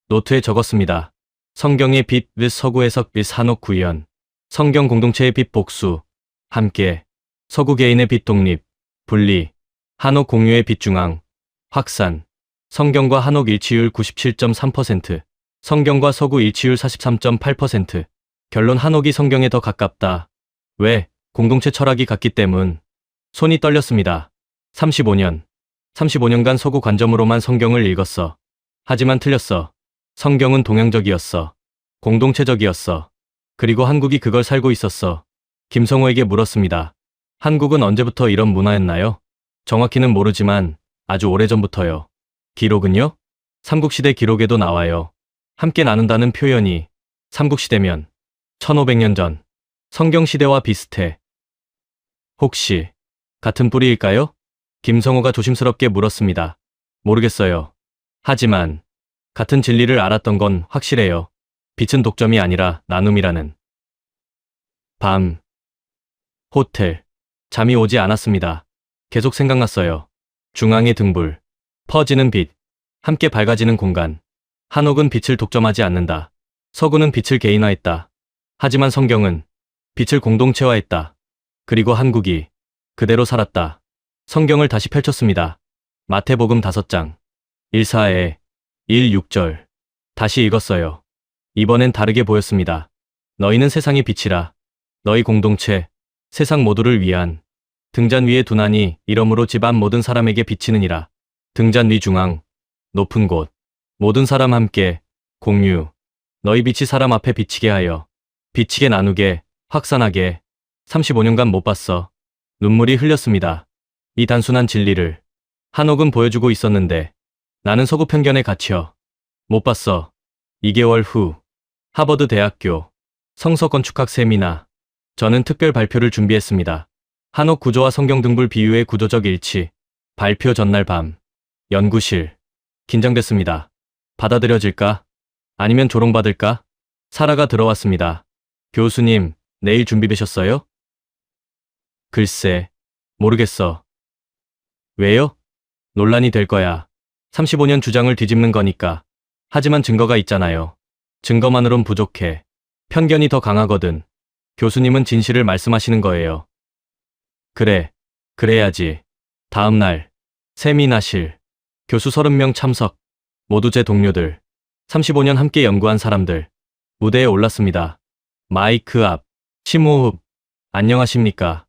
노트에 적었습니다. 성경의 빛 with 서구 해석 빛 한옥 구현. 성경 공동체의 빛 복수. 함께. 서구 개인의 빛 독립. 분리. 한옥 공유의 빛 중앙. 확산. 성경과 한옥 일치율 97.3%. 성경과 서구 일치율 43.8%. 결론 한옥이 성경에 더 가깝다. 왜? 공동체 철학이 같기 때문. 손이 떨렸습니다. 35년간 서구 관점으로만 성경을 읽었어. 하지만 틀렸어. 성경은 동양적이었어. 공동체적이었어. 그리고 한국이 그걸 살고 있었어. 김성호에게 물었습니다. 한국은 언제부터 이런 문화였나요? 정확히는 모르지만 아주 오래전부터요. 기록은요? 삼국시대 기록에도 나와요. 함께 나눈다는 표현이 삼국시대면 1500년 전 성경시대와 비슷해. 혹시 같은 뿌리일까요? 김성호가 조심스럽게 물었습니다. 모르겠어요. 하지만 같은 진리를 알았던 건 확실해요. 빛은 독점이 아니라 나눔이라는. 밤. 호텔. 잠이 오지 않았습니다. 계속 생각났어요. 중앙의 등불. 퍼지는 빛. 함께 밝아지는 공간. 한옥은 빛을 독점하지 않는다. 서구는 빛을 개인화했다. 하지만 성경은 빛을 공동체화했다. 그리고 한국이 그대로 살았다. 성경을 다시 펼쳤습니다. 마태복음 5장. 1-4에 1-6절. 다시 읽었어요. 이번엔 다르게 보였습니다. 너희는 세상의 빛이라. 너희 공동체, 세상 모두를 위한. 등잔 위에 두나니 이러므로 집안 모든 사람에게 비치느니라. 등잔 위 중앙, 높은 곳. 모든 사람 함께, 공유. 너희 빛이 사람 앞에 비치게 하여. 비치게 나누게, 확산하게. 35년간 못 봤어. 눈물이 흘렸습니다. 이 단순한 진리를. 한옥은 보여주고 있었는데 나는 서구 편견에 갇혀 못 봤어. 2개월 후 하버드 대학교 성서 건축학 세미나. 저는 특별 발표를 준비했습니다. 한옥 구조와 성경 등불 비유의 구조적 일치. 발표 전날 밤. 연구실. 긴장됐습니다. 받아들여질까? 아니면 조롱받을까? 사라가 들어왔습니다. 교수님, 내일 준비되셨어요? 글쎄, 모르겠어. 왜요? 논란이 될 거야. 35년 주장을 뒤집는 거니까. 하지만 증거가 있잖아요. 증거만으론 부족해. 편견이 더 강하거든. 교수님은 진실을 말씀하시는 거예요. 그래, 그래야지. 다음 날, 세미나실. 교수 30명 참석. 모두 제 동료들. 35년 함께 연구한 사람들. 무대에 올랐습니다. 마이크 앞. 심호흡. 안녕하십니까.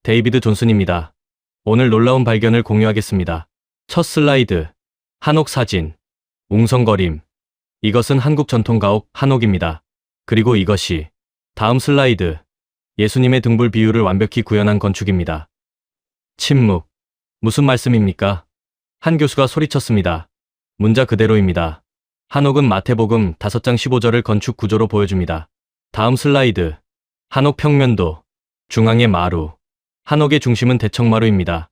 데이비드 존슨입니다. 오늘 놀라운 발견을 공유하겠습니다. 첫 슬라이드. 한옥 사진. 웅성거림. 이것은 한국 전통 가옥 한옥입니다. 그리고 이것이 다음 슬라이드. 예수님의 등불 비유를 완벽히 구현한 건축입니다. 침묵. 무슨 말씀입니까? 한 교수가 소리쳤습니다. 문자 그대로입니다. 한옥은 마태복음 5장 15절을 건축 구조로 보여줍니다. 다음 슬라이드. 한옥 평면도. 중앙의 마루. 한옥의 중심은 대청마루입니다.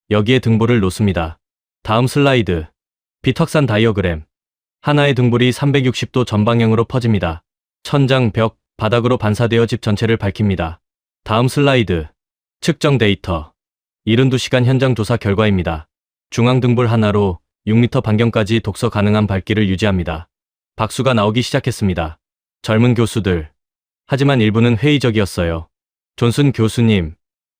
여기에 등불을 놓습니다. 다음 슬라이드. 빛 확산 다이어그램. 하나의 등불이 360도 전방향으로 퍼집니다. 천장, 벽, 바닥으로 반사되어 집 전체를 밝힙니다. 다음 슬라이드. 측정 데이터. 72시간 현장 조사 결과입니다. 중앙 등불 하나로 6m 반경까지 독서 가능한 밝기를 유지합니다. 박수가 나오기 시작했습니다. 젊은 교수들. 하지만 일부는 회의적이었어요. 존슨 교수님.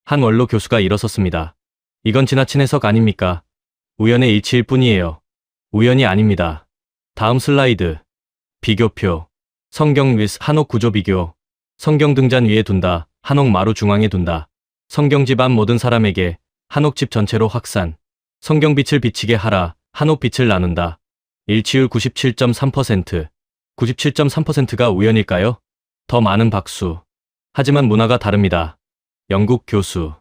한 원로 교수가 일어섰습니다. 이건 지나친 해석 아닙니까? 우연의 일치일 뿐이에요. 우연이 아닙니다. 다음 슬라이드. 비교표. 성경 with 한옥 구조 비교. 성경 등잔 위에 둔다. 한옥 마루 중앙에 둔다. 성경 집안 모든 사람에게. 한옥 집 전체로 확산. 성경 빛을 비치게 하라. 한옥 빛을 나눈다. 일치율 97.3%. 97.3%가 우연일까요? 더 많은 박수. 하지만 문화가 다릅니다. 영국 교수.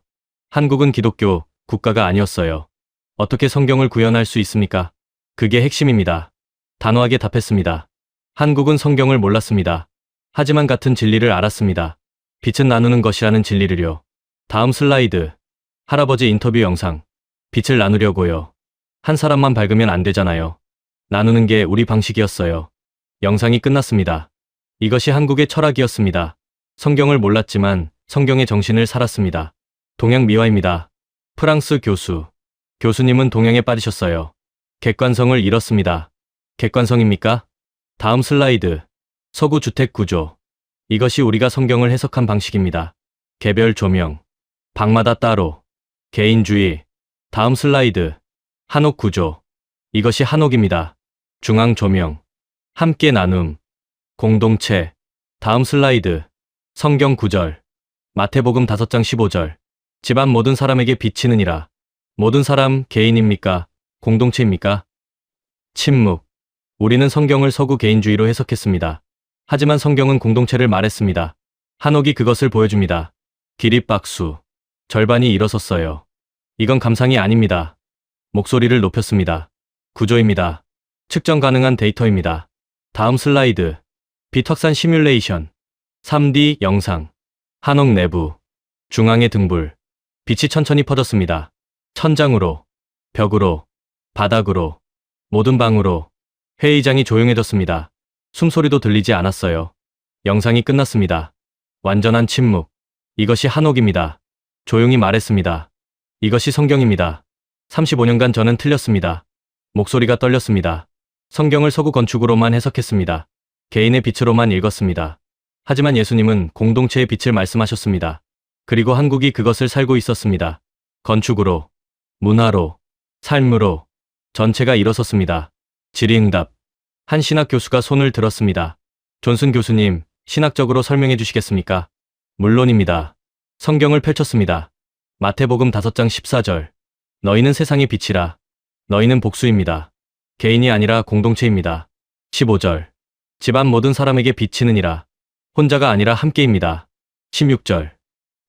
한국은 기독교 국가가 아니었어요. 어떻게 성경을 구현할 수 있습니까? 그게 핵심입니다. 단호하게 답했습니다. 한국은 성경을 몰랐습니다. 하지만 같은 진리를 알았습니다. 빛은 나누는 것이라는 진리를요. 다음 슬라이드. 할아버지 인터뷰 영상. 빛을 나누려고요. 한 사람만 밝으면 안 되잖아요. 나누는 게 우리 방식이었어요. 영상이 끝났습니다. 이것이 한국의 철학이었습니다. 성경을 몰랐지만 성경의 정신을 살았습니다. 동양 미화입니다. 프랑스 교수. 교수님은 동양에 빠지셨어요. 객관성을 잃었습니다. 객관성입니까? 다음 슬라이드. 서구 주택 구조. 이것이 우리가 성경을 해석한 방식입니다. 개별 조명. 방마다 따로. 개인주의. 다음 슬라이드. 한옥 구조. 이것이 한옥입니다. 중앙 조명. 함께 나눔. 공동체. 다음 슬라이드. 성경 구절. 마태복음 5장 15절. 집안 모든 사람에게 비치느니라. 모든 사람 개인입니까? 공동체입니까? 침묵. 우리는 성경을 서구 개인주의로 해석했습니다. 하지만 성경은 공동체를 말했습니다. 한옥이 그것을 보여줍니다. 기립박수. 절반이 일어섰어요. 이건 감상이 아닙니다. 목소리를 높였습니다. 구조입니다. 측정 가능한 데이터입니다. 다음 슬라이드. 빛 확산 시뮬레이션. 3D 영상. 한옥 내부. 중앙의 등불. 빛이 천천히 퍼졌습니다. 천장으로, 벽으로, 바닥으로, 모든 방으로. 회의장이 조용해졌습니다. 숨소리도 들리지 않았어요. 영상이 끝났습니다. 완전한 침묵. 이것이 한옥입니다. 조용히 말했습니다. 이것이 성경입니다. 35년간 저는 틀렸습니다. 목소리가 떨렸습니다. 성경을 서구 건축으로만 해석했습니다. 개인의 빛으로만 읽었습니다. 하지만 예수님은 공동체의 빛을 말씀하셨습니다. 그리고 한국이 그것을 살고 있었습니다. 건축으로, 문화로, 삶으로, 전체가 일어섰습니다. 질의응답. 한 신학 교수가 손을 들었습니다. 존슨 교수님, 신학적으로 설명해 주시겠습니까? 물론입니다. 성경을 펼쳤습니다. 마태복음 5장 14절. 너희는 세상의 빛이라. 너희는 복수입니다. 개인이 아니라 공동체입니다. 15절. 집안 모든 사람에게 비치느니라. 혼자가 아니라 함께입니다. 16절.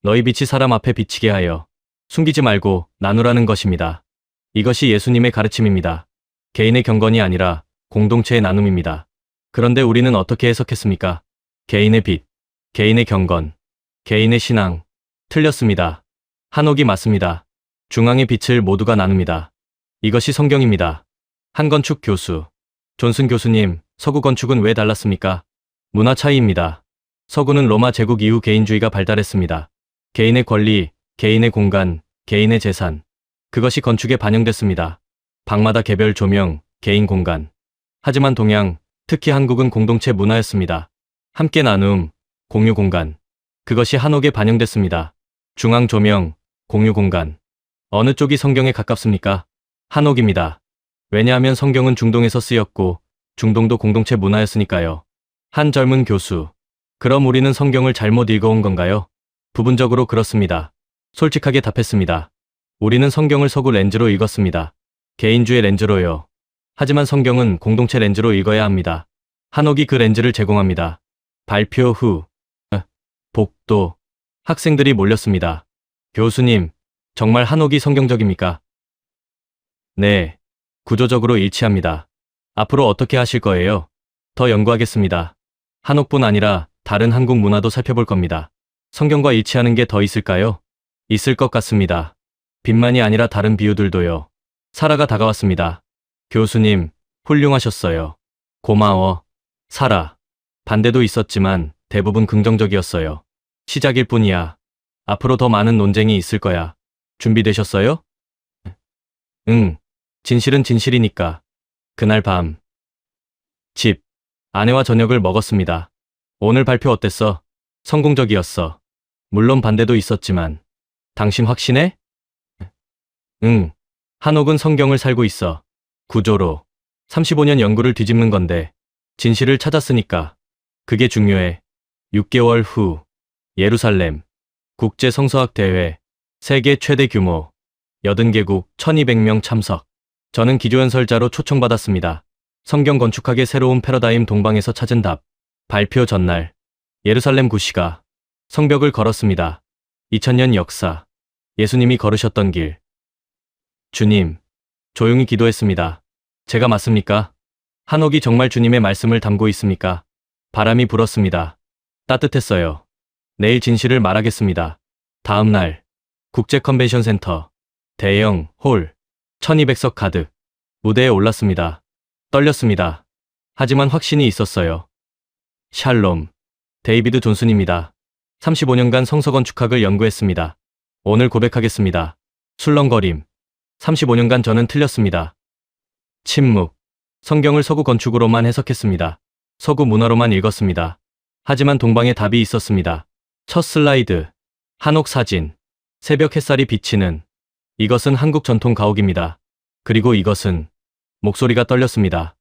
너희 빛이 사람 앞에 비치게 하여 숨기지 말고 나누라는 것입니다. 이것이 예수님의 가르침입니다. 개인의 경건이 아니라 공동체의 나눔입니다. 그런데 우리는 어떻게 해석했습니까? 개인의 빛, 개인의 경건, 개인의 신앙. 틀렸습니다. 한옥이 맞습니다. 중앙의 빛을 모두가 나눕니다. 이것이 성경입니다. 한 건축 교수. 존슨 교수님, 서구 건축은 왜 달랐습니까? 문화 차이입니다. 서구는 로마 제국 이후 개인주의가 발달했습니다. 개인의 권리, 개인의 공간, 개인의 재산. 그것이 건축에 반영됐습니다. 방마다 개별 조명, 개인 공간. 하지만 동양, 특히 한국은 공동체 문화였습니다. 함께 나눔, 공유 공간. 그것이 한옥에 반영됐습니다. 중앙 조명, 공유 공간. 어느 쪽이 성경에 가깝습니까? 한옥입니다. 왜냐하면 성경은 중동에서 쓰였고 중동도 공동체 문화였으니까요. 한 젊은 교수. 그럼 우리는 성경을 잘못 읽어온 건가요? 부분적으로 그렇습니다. 솔직하게 답했습니다. 우리는 성경을 서구 렌즈로 읽었습니다. 개인주의 렌즈로요. 하지만 성경은 공동체 렌즈로 읽어야 합니다. 한옥이 그 렌즈를 제공합니다. 발표 후. 복도. 학생들이 몰렸습니다. 교수님, 정말 한옥이 성경적입니까? 네. 구조적으로 일치합니다. 앞으로 어떻게 하실 거예요? 더 연구하겠습니다. 한옥뿐 아니라 다른 한국 문화도 살펴볼 겁니다. 성경과 일치하는 게 더 있을까요? 있을 것 같습니다. 빛만이 아니라 다른 비유들도요. 사라가 다가왔습니다. 교수님, 훌륭하셨어요. 고마워. 사라. 반대도 있었지만 대부분 긍정적이었어요. 시작일 뿐이야. 앞으로 더 많은 논쟁이 있을 거야. 준비되셨어요? 응. 진실은 진실이니까. 그날 밤. 집. 아내와 저녁을 먹었습니다. 오늘 발표 어땠어? 성공적이었어. 물론 반대도 있었지만. 당신 확신해? 응. 한옥은 성경을 살고 있어. 구조로. 35년 연구를 뒤집는 건데. 진실을 찾았으니까. 그게 중요해. 6개월 후. 예루살렘. 국제성서학 대회. 세계 최대 규모. 80개국 1200명 참석. 저는 기조연설자로 초청받았습니다. 성경 건축학의 새로운 패러다임 동방에서 찾은 답. 발표 전날. 예루살렘 구시가. 성벽을 걸었습니다. 2000년 역사. 예수님이 걸으셨던 길. 주님. 조용히 기도했습니다. 제가 맞습니까? 한옥이 정말 주님의 말씀을 담고 있습니까? 바람이 불었습니다. 따뜻했어요. 내일 진실을 말하겠습니다. 다음 날, 국제 컨벤션 센터, 대형 홀, 1200석 가득, 무대에 올랐습니다. 떨렸습니다. 하지만 확신이 있었어요. 샬롬, 데이비드 존슨입니다. 35년간 성서 건축학을 연구했습니다. 오늘 고백하겠습니다. 술렁거림. 35년간 저는 틀렸습니다. 침묵. 성경을 서구 건축으로만 해석했습니다. 서구 문화로만 읽었습니다. 하지만 동방에 답이 있었습니다. 첫 슬라이드. 한옥 사진. 새벽 햇살이 비치는. 이것은 한국 전통 가옥입니다. 그리고 이것은 목소리가 떨렸습니다.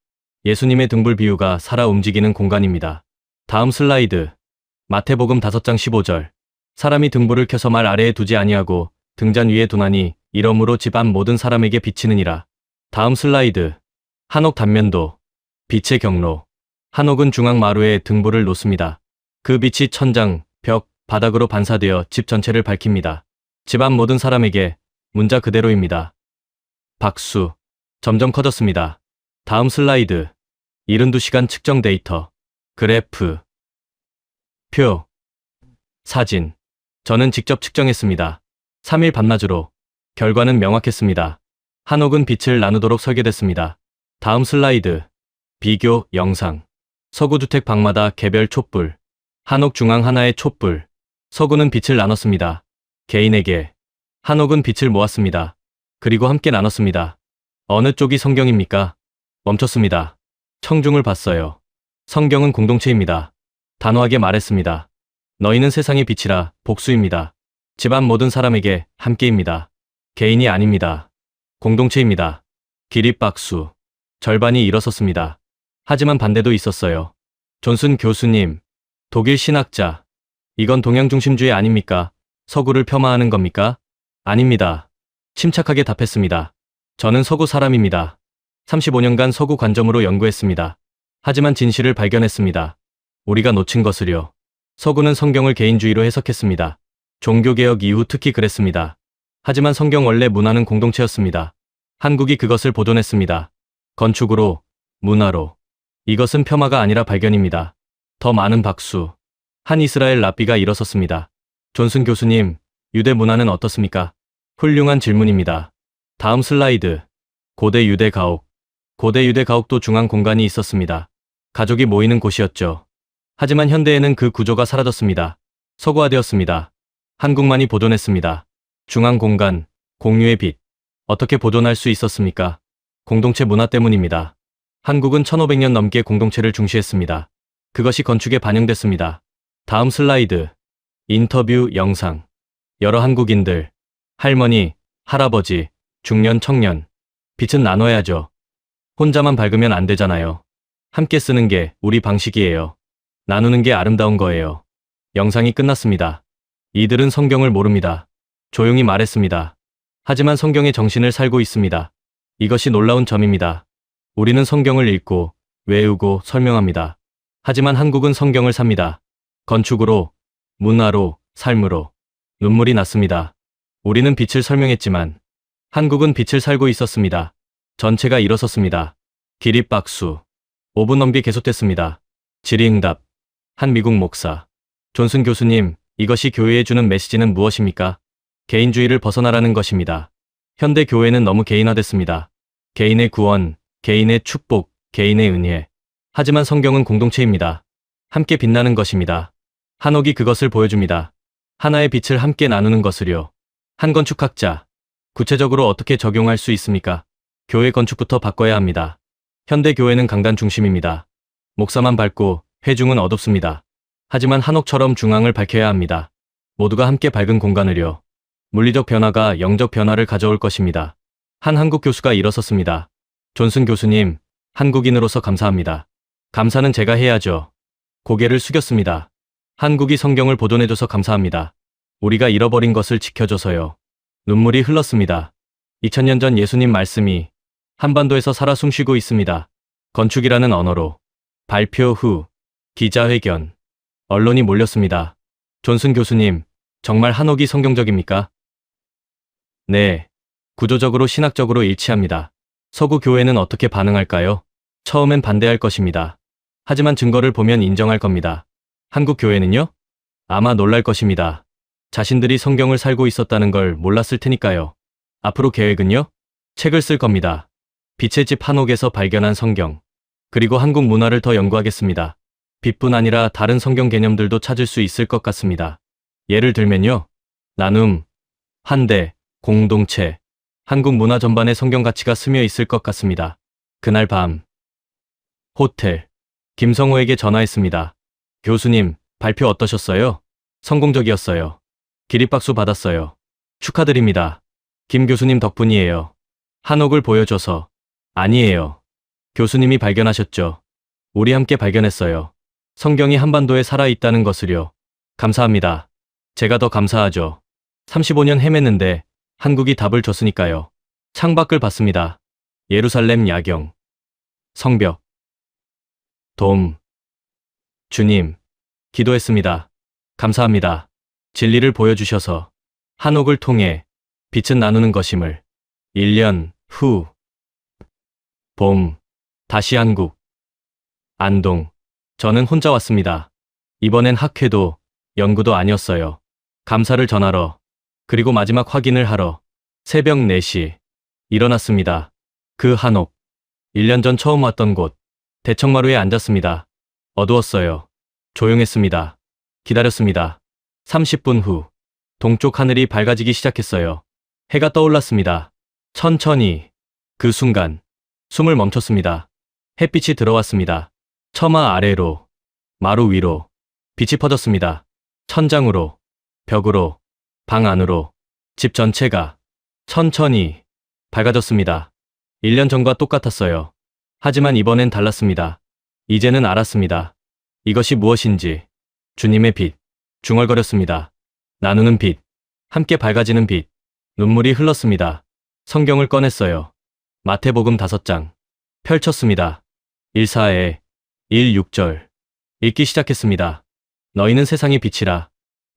예수님의 등불 비유가 살아 움직이는 공간입니다. 다음 슬라이드. 마태복음 5장 15절. 사람이 등불을 켜서 말 아래에 두지 아니하고 등잔 위에 두나니 이러므로 집 안 모든 사람에게 비치느니라. 다음 슬라이드. 한옥 단면도. 빛의 경로. 한옥은 중앙 마루에 등불을 놓습니다. 그 빛이 천장, 벽, 바닥으로 반사되어 집 전체를 밝힙니다. 집 안 모든 사람에게 문자 그대로입니다. 박수. 점점 커졌습니다. 다음 슬라이드. 72시간 측정 데이터. 그래프. 표. 사진. 저는 직접 측정했습니다. 3일 밤낮으로. 결과는 명확했습니다. 한옥은 빛을 나누도록 설계됐습니다. 다음 슬라이드. 비교 영상. 서구 주택 방마다 개별 촛불. 한옥 중앙 하나의 촛불. 서구는 빛을 나눴습니다. 개인에게. 한옥은 빛을 모았습니다. 그리고 함께 나눴습니다. 어느 쪽이 성경입니까? 멈췄습니다. 청중을 봤어요. 성경은 공동체입니다. 단호하게 말했습니다. 너희는 세상의 빛이라. 복수입니다. 집안 모든 사람에게 함께입니다. 개인이 아닙니다. 공동체입니다. 기립박수. 절반이 일어섰습니다. 하지만 반대도 있었어요. 존슨 교수님, 독일 신학자. 이건 동양 중심주의 아닙니까? 서구를 폄하하는 겁니까? 아닙니다. 침착하게 답했습니다. 저는 서구 사람입니다. 35년간 서구 관점으로 연구했습니다. 하지만 진실을 발견했습니다. 우리가 놓친 것을요. 서구는 성경을 개인주의로 해석했습니다. 종교개혁 이후 특히 그랬습니다. 하지만 성경 원래 문화는 공동체였습니다. 한국이 그것을 보존했습니다. 건축으로, 문화로. 이것은 폄하가 아니라 발견입니다. 더 많은 박수. 한 이스라엘 랍비가 일어섰습니다. 존슨 교수님, 유대 문화는 어떻습니까? 훌륭한 질문입니다. 다음 슬라이드. 고대 유대 가옥. 고대 유대 가옥도 중앙 공간이 있었습니다. 가족이 모이는 곳이었죠. 하지만 현대에는 그 구조가 사라졌습니다. 서구화되었습니다. 한국만이 보존했습니다. 중앙 공간, 공유의 빛. 어떻게 보존할 수 있었습니까? 공동체 문화 때문입니다. 한국은 1500년 넘게 공동체를 중시했습니다. 그것이 건축에 반영됐습니다. 다음 슬라이드. 인터뷰 영상. 여러 한국인들. 할머니, 할아버지, 중년, 청년. 빛은 나눠야죠. 혼자만 밝으면 안 되잖아요. 함께 쓰는 게 우리 방식이에요. 나누는 게 아름다운 거예요. 영상이 끝났습니다. 이들은 성경을 모릅니다. 조용히 말했습니다. 하지만 성경의 정신을 살고 있습니다. 이것이 놀라운 점입니다. 우리는 성경을 읽고, 외우고, 설명합니다. 하지만 한국은 성경을 삽니다. 건축으로, 문화로, 삶으로. 눈물이 났습니다. 우리는 빛을 설명했지만, 한국은 빛을 살고 있었습니다. 전체가 일어섰습니다. 기립박수. 5분 넘게 계속됐습니다. 질의응답. 한 미국 목사. 존슨 교수님, 이것이 교회에 주는 메시지는 무엇입니까? 개인주의를 벗어나라는 것입니다. 현대 교회는 너무 개인화됐습니다. 개인의 구원, 개인의 축복, 개인의 은혜. 하지만 성경은 공동체입니다. 함께 빛나는 것입니다. 한옥이 그것을 보여줍니다. 하나의 빛을 함께 나누는 것을요. 한 건축학자. 구체적으로 어떻게 적용할 수 있습니까? 교회 건축부터 바꿔야 합니다. 현대 교회는 강단 중심입니다. 목사만 밝고 회중은 어둡습니다. 하지만 한옥처럼 중앙을 밝혀야 합니다. 모두가 함께 밝은 공간을요. 물리적 변화가 영적 변화를 가져올 것입니다. 한 한국 교수가 일어섰습니다. 존슨 교수님, 한국인으로서 감사합니다. 감사는 제가 해야죠. 고개를 숙였습니다. 한국이 성경을 보존해줘서 감사합니다. 우리가 잃어버린 것을 지켜줘서요. 눈물이 흘렀습니다. 2000년 전 예수님 말씀이 한반도에서 살아 숨쉬고 있습니다. 건축이라는 언어로. 발표 후 기자회견. 언론이 몰렸습니다. 존슨 교수님, 정말 한옥이 성경적입니까? 네. 구조적으로 신학적으로 일치합니다. 서구 교회는 어떻게 반응할까요? 처음엔 반대할 것입니다. 하지만 증거를 보면 인정할 겁니다. 한국 교회는요? 아마 놀랄 것입니다. 자신들이 성경을 살고 있었다는 걸 몰랐을 테니까요. 앞으로 계획은요? 책을 쓸 겁니다. 빛의 집 한옥에서 발견한 성경. 그리고 한국 문화를 더 연구하겠습니다. 빛뿐 아니라 다른 성경 개념들도 찾을 수 있을 것 같습니다. 예를 들면요. 나눔, 환대, 공동체, 한국 문화 전반에 성경 가치가 스며 있을 것 같습니다. 그날 밤, 호텔, 김성호에게 전화했습니다. 교수님, 발표 어떠셨어요? 성공적이었어요. 기립박수 받았어요. 축하드립니다. 김 교수님 덕분이에요. 한옥을 보여줘서. 아니에요. 교수님이 발견하셨죠. 우리 함께 발견했어요. 성경이 한반도에 살아있다는 것을요. 감사합니다. 제가 더 감사하죠. 35년 헤맸는데 한국이 답을 줬으니까요. 창밖을 봤습니다. 예루살렘 야경. 성벽. 돔. 주님. 기도했습니다. 감사합니다. 진리를 보여주셔서 한옥을 통해 빛은 나누는 것임을. 1년 후. 봄. 다시 한국. 안동. 저는 혼자 왔습니다. 이번엔 학회도 연구도 아니었어요. 감사를 전하러. 그리고 마지막 확인을 하러. 새벽 4시. 일어났습니다. 그 한옥. 1년 전 처음 왔던 곳. 대청마루에 앉았습니다. 어두웠어요. 조용했습니다. 기다렸습니다. 30분 후. 동쪽 하늘이 밝아지기 시작했어요. 해가 떠올랐습니다. 천천히. 그 순간. 숨을 멈췄습니다. 햇빛이 들어왔습니다. 처마 아래로. 마루 위로. 빛이 퍼졌습니다. 천장으로. 벽으로. 방 안으로. 집 전체가 천천히 밝아졌습니다. 1년 전과 똑같았어요. 하지만 이번엔 달랐습니다. 이제는 알았습니다. 이것이 무엇인지. 주님의 빛. 중얼거렸습니다. 나누는 빛. 함께 밝아지는 빛. 눈물이 흘렀습니다. 성경을 꺼냈어요. 마태복음 5장. 펼쳤습니다. 1사에 1-6절. 읽기 시작했습니다. 너희는 세상의 빛이라.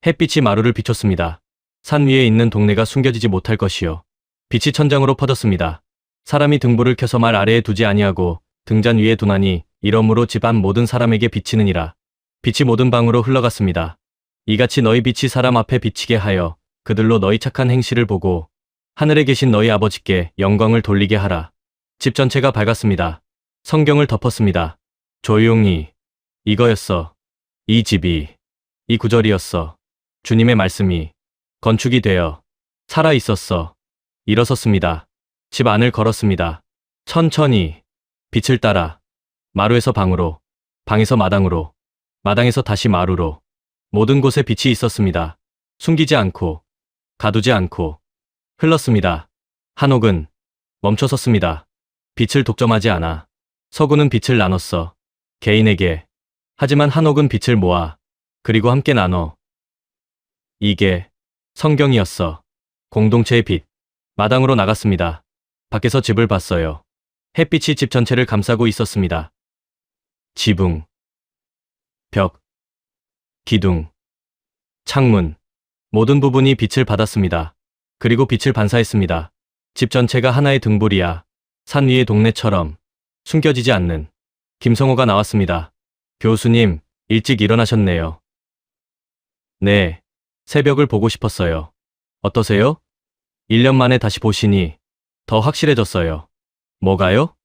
햇빛이 마루를 비췄습니다. 산 위에 있는 동네가 숨겨지지 못할 것이요. 빛이 천장으로 퍼졌습니다. 사람이 등불을 켜서 말 아래에 두지 아니하고 등잔 위에 두나니 이러므로 집안 모든 사람에게 비치느니라. 빛이 모든 방으로 흘러갔습니다. 이같이 너희 빛이 사람 앞에 비치게 하여 그들로 너희 착한 행실을 보고 하늘에 계신 너희 아버지께 영광을 돌리게 하라. 집 전체가 밝았습니다. 성경을 덮었습니다. 조용히. 이거였어. 이 집이. 이 구절이었어. 주님의 말씀이 건축이 되어 살아 있었어. 일어섰습니다. 집 안을 걸었습니다. 천천히. 빛을 따라. 마루에서 방으로. 방에서 마당으로. 마당에서 다시 마루로. 모든 곳에 빛이 있었습니다. 숨기지 않고. 가두지 않고. 흘렀습니다. 한옥은 멈춰섰습니다. 빛을 독점하지 않아. 서구는 빛을 나눴어. 개인에게. 하지만 한옥은 빛을 모아. 그리고 함께 나눠. 이게 성경이었어. 공동체의 빛. 마당으로 나갔습니다. 밖에서 집을 봤어요. 햇빛이 집 전체를 감싸고 있었습니다. 지붕. 벽. 기둥. 창문. 모든 부분이 빛을 받았습니다. 그리고 빛을 반사했습니다. 집 전체가 하나의 등불이야. 산 위의 동네처럼. 숨겨지지 않는. 김성호가 나왔습니다. 교수님, 일찍 일어나셨네요. 네. 새벽을 보고 싶었어요. 어떠세요? 1년 만에 다시 보시니 더 확실해졌어요. 뭐가요?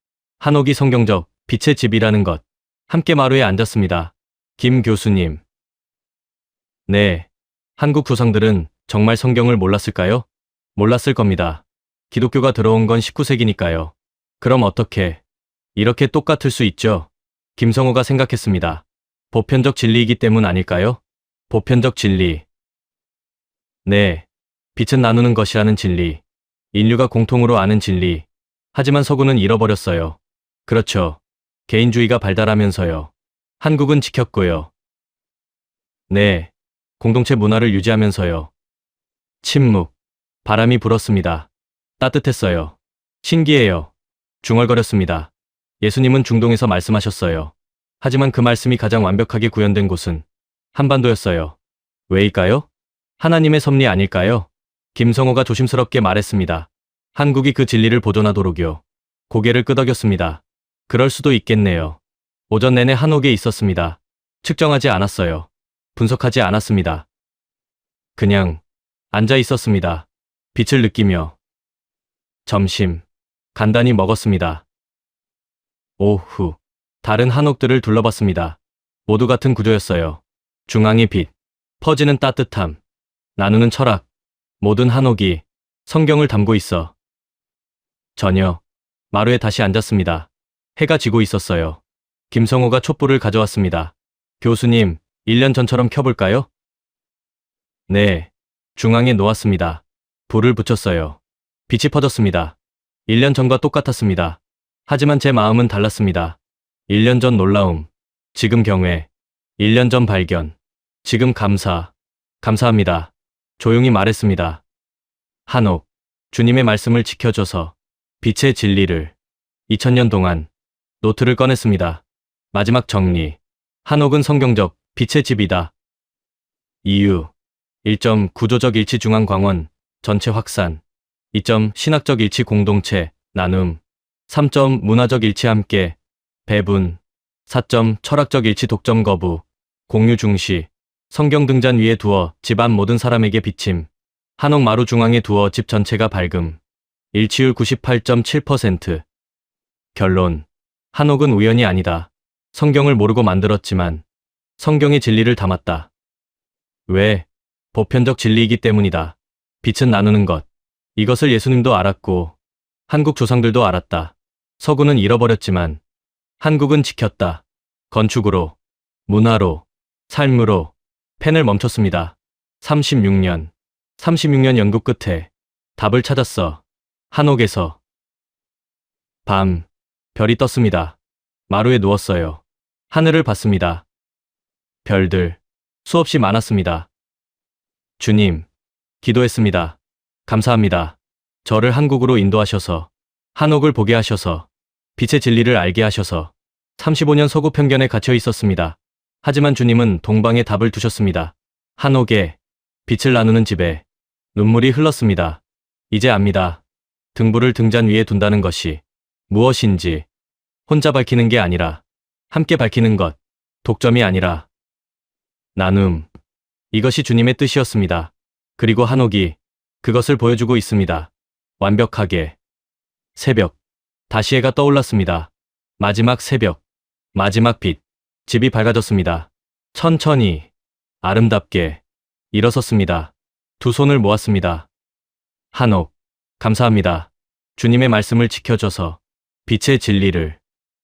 한옥이 성경적 빛의 집이라는 것. 함께 마루에 앉았습니다. 김 교수님. 네. 한국 조상들은 정말 성경을 몰랐을까요? 몰랐을 겁니다. 기독교가 들어온 건 19세기니까요. 그럼 어떻게? 이렇게 똑같을 수 있죠? 김성호가 생각했습니다. 보편적 진리이기 때문 아닐까요? 보편적 진리. 네. 빛은 나누는 것이라는 진리. 인류가 공통으로 아는 진리. 하지만 서구는 잃어버렸어요. 그렇죠. 개인주의가 발달하면서요. 한국은 지켰고요. 네. 공동체 문화를 유지하면서요. 침묵. 바람이 불었습니다. 따뜻했어요. 신기해요. 중얼거렸습니다. 예수님은 중동에서 말씀하셨어요. 하지만 그 말씀이 가장 완벽하게 구현된 곳은 한반도였어요. 왜일까요? 하나님의 섭리 아닐까요? 김성호가 조심스럽게 말했습니다. 한국이 그 진리를 보존하도록요. 고개를 끄덕였습니다. 그럴 수도 있겠네요. 오전 내내 한옥에 있었습니다. 측정하지 않았어요. 분석하지 않았습니다. 그냥 앉아 있었습니다. 빛을 느끼며. 점심 간단히 먹었습니다. 오후 다른 한옥들을 둘러봤습니다. 모두 같은 구조였어요. 중앙의 빛, 퍼지는 따뜻함, 나누는 철학. 모든 한옥이 성경을 담고 있어. 저녁 마루에 다시 앉았습니다. 해가 지고 있었어요. 김성호가 촛불을 가져왔습니다. 교수님, 1년 전처럼 켜볼까요? 네. 중앙에 놓았습니다. 불을 붙였어요. 빛이 퍼졌습니다. 1년 전과 똑같았습니다. 하지만 제 마음은 달랐습니다. 1년 전 놀라움, 지금 경외, 1년 전 발견, 지금 감사합니다. 조용히 말했습니다. 한옥, 주님의 말씀을 지켜줘서, 빛의 진리를, 2000년 동안, 노트를 꺼냈습니다. 마지막 정리, 한옥은 성경적, 빛의 집이다. 이유, 1점 구조적 일치 중앙광원, 전체 확산. 2점 신학적 일치 공동체, 나눔. 3점 문화적 일치 함께, 배분. 4점 철학적 일치 독점 거부, 공유 중시. 성경 등잔 위에 두어 집안 모든 사람에게 비침. 한옥 마루 중앙에 두어 집 전체가 밝음. 일치율 98.7%. 결론. 한옥은 우연이 아니다. 성경을 모르고 만들었지만 성경의 진리를 담았다. 왜? 보편적 진리이기 때문이다. 빛은 나누는 것. 이것을 예수님도 알았고 한국 조상들도 알았다. 서구는 잃어버렸지만 한국은 지켰다. 건축으로, 문화로, 삶으로. 펜을 멈췄습니다. 36년 연구 끝에 답을 찾았어. 한옥에서. 밤, 별이 떴습니다. 마루에 누웠어요. 하늘을 봤습니다. 별들, 수없이 많았습니다. 주님, 기도했습니다. 감사합니다. 저를 한국으로 인도하셔서, 한옥을 보게 하셔서, 빛의 진리를 알게 하셔서. 35년 서구 편견에 갇혀 있었습니다. 하지만 주님은 동방에 답을 두셨습니다. 한옥에, 빛을 나누는 집에. 눈물이 흘렀습니다. 이제 압니다. 등불을 등잔 위에 둔다는 것이 무엇인지. 혼자 밝히는 게 아니라 함께 밝히는 것. 독점이 아니라 나눔. 이것이 주님의 뜻이었습니다. 그리고 한옥이 그것을 보여주고 있습니다. 완벽하게. 새벽. 다시 해가 떠올랐습니다. 마지막 새벽. 마지막 빛. 집이 밝아졌습니다. 천천히, 아름답게 일어섰습니다. 두 손을 모았습니다. 한옥, 감사합니다. 주님의 말씀을 지켜줘서, 빛의 진리를.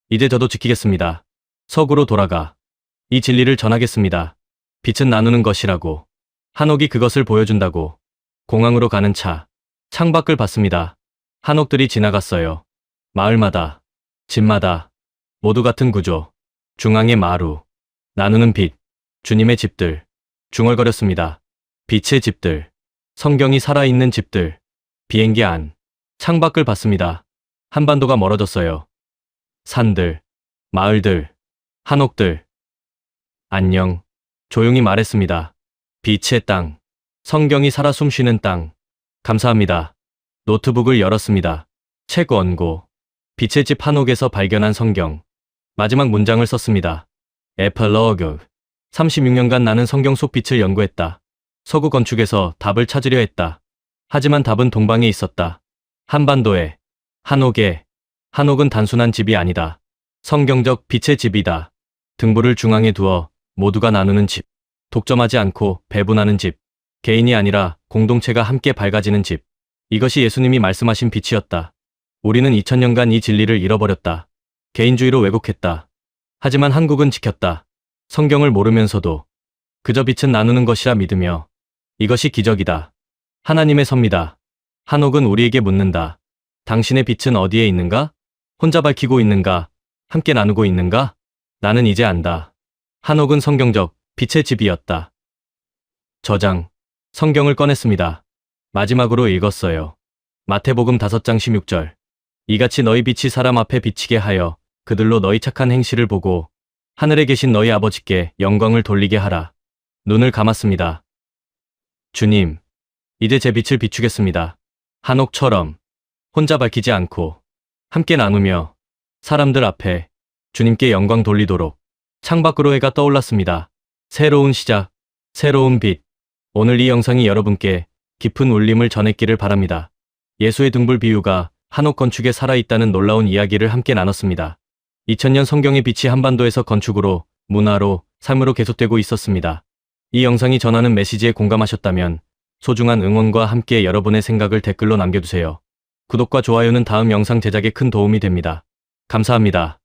이제 저도 지키겠습니다. 서구로 돌아가 이 진리를 전하겠습니다. 빛은 나누는 것이라고. 한옥이 그것을 보여준다고. 공항으로 가는 차, 창밖을 봤습니다. 한옥들이 지나갔어요. 마을마다, 집마다, 모두 같은 구조. 중앙의 마루, 나누는 빛, 주님의 집들. 중얼거렸습니다. 빛의 집들, 성경이 살아있는 집들. 비행기 안, 창밖을 봤습니다. 한반도가 멀어졌어요. 산들, 마을들, 한옥들. 안녕, 조용히 말했습니다. 빛의 땅, 성경이 살아 숨쉬는 땅. 감사합니다. 노트북을 열었습니다. 책 원고, 빛의 집 한옥에서 발견한 성경. 마지막 문장을 썼습니다. 에필로그. 36년간 나는 성경 속 빛을 연구했다. 서구 건축에서 답을 찾으려 했다. 하지만 답은 동방에 있었다. 한반도에, 한옥에. 한옥은 단순한 집이 아니다. 성경적 빛의 집이다. 등불을 중앙에 두어 모두가 나누는 집. 독점하지 않고 배분하는 집. 개인이 아니라 공동체가 함께 밝아지는 집. 이것이 예수님이 말씀하신 빛이었다. 우리는 2000년간 이 진리를 잃어버렸다. 개인주의로 왜곡했다. 하지만 한국은 지켰다. 성경을 모르면서도 그저 빛은 나누는 것이라 믿으며. 이것이 기적이다. 하나님의 섭니다. 한옥은 우리에게 묻는다. 당신의 빛은 어디에 있는가? 혼자 밝히고 있는가? 함께 나누고 있는가? 나는 이제 안다. 한옥은 성경적 빛의 집이었다. 저장. 성경을 꺼냈습니다. 마지막으로 읽었어요. 마태복음 5장 16절. 이같이 너희 빛이 사람 앞에 비치게 하여 그들로 너희 착한 행실을 보고 하늘에 계신 너희 아버지께 영광을 돌리게 하라. 눈을 감았습니다. 주님, 이제 제 빛을 비추겠습니다. 한옥처럼 혼자 밝히지 않고 함께 나누며 사람들 앞에 주님께 영광 돌리도록 창밖으로 해가 떠올랐습니다. 새로운 시작, 새로운 빛. 오늘 이 영상이 여러분께 깊은 울림을 전했기를 바랍니다. 예수의 등불 비유가 한옥 건축에 살아있다는 놀라운 이야기를 함께 나눴습니다. 2000년 성경의 빛이 한반도에서 건축으로, 문화로, 삶으로 계속되고 있었습니다. 이 영상이 전하는 메시지에 공감하셨다면 소중한 응원과 함께 여러분의 생각을 댓글로 남겨주세요. 구독과 좋아요는 다음 영상 제작에 큰 도움이 됩니다. 감사합니다.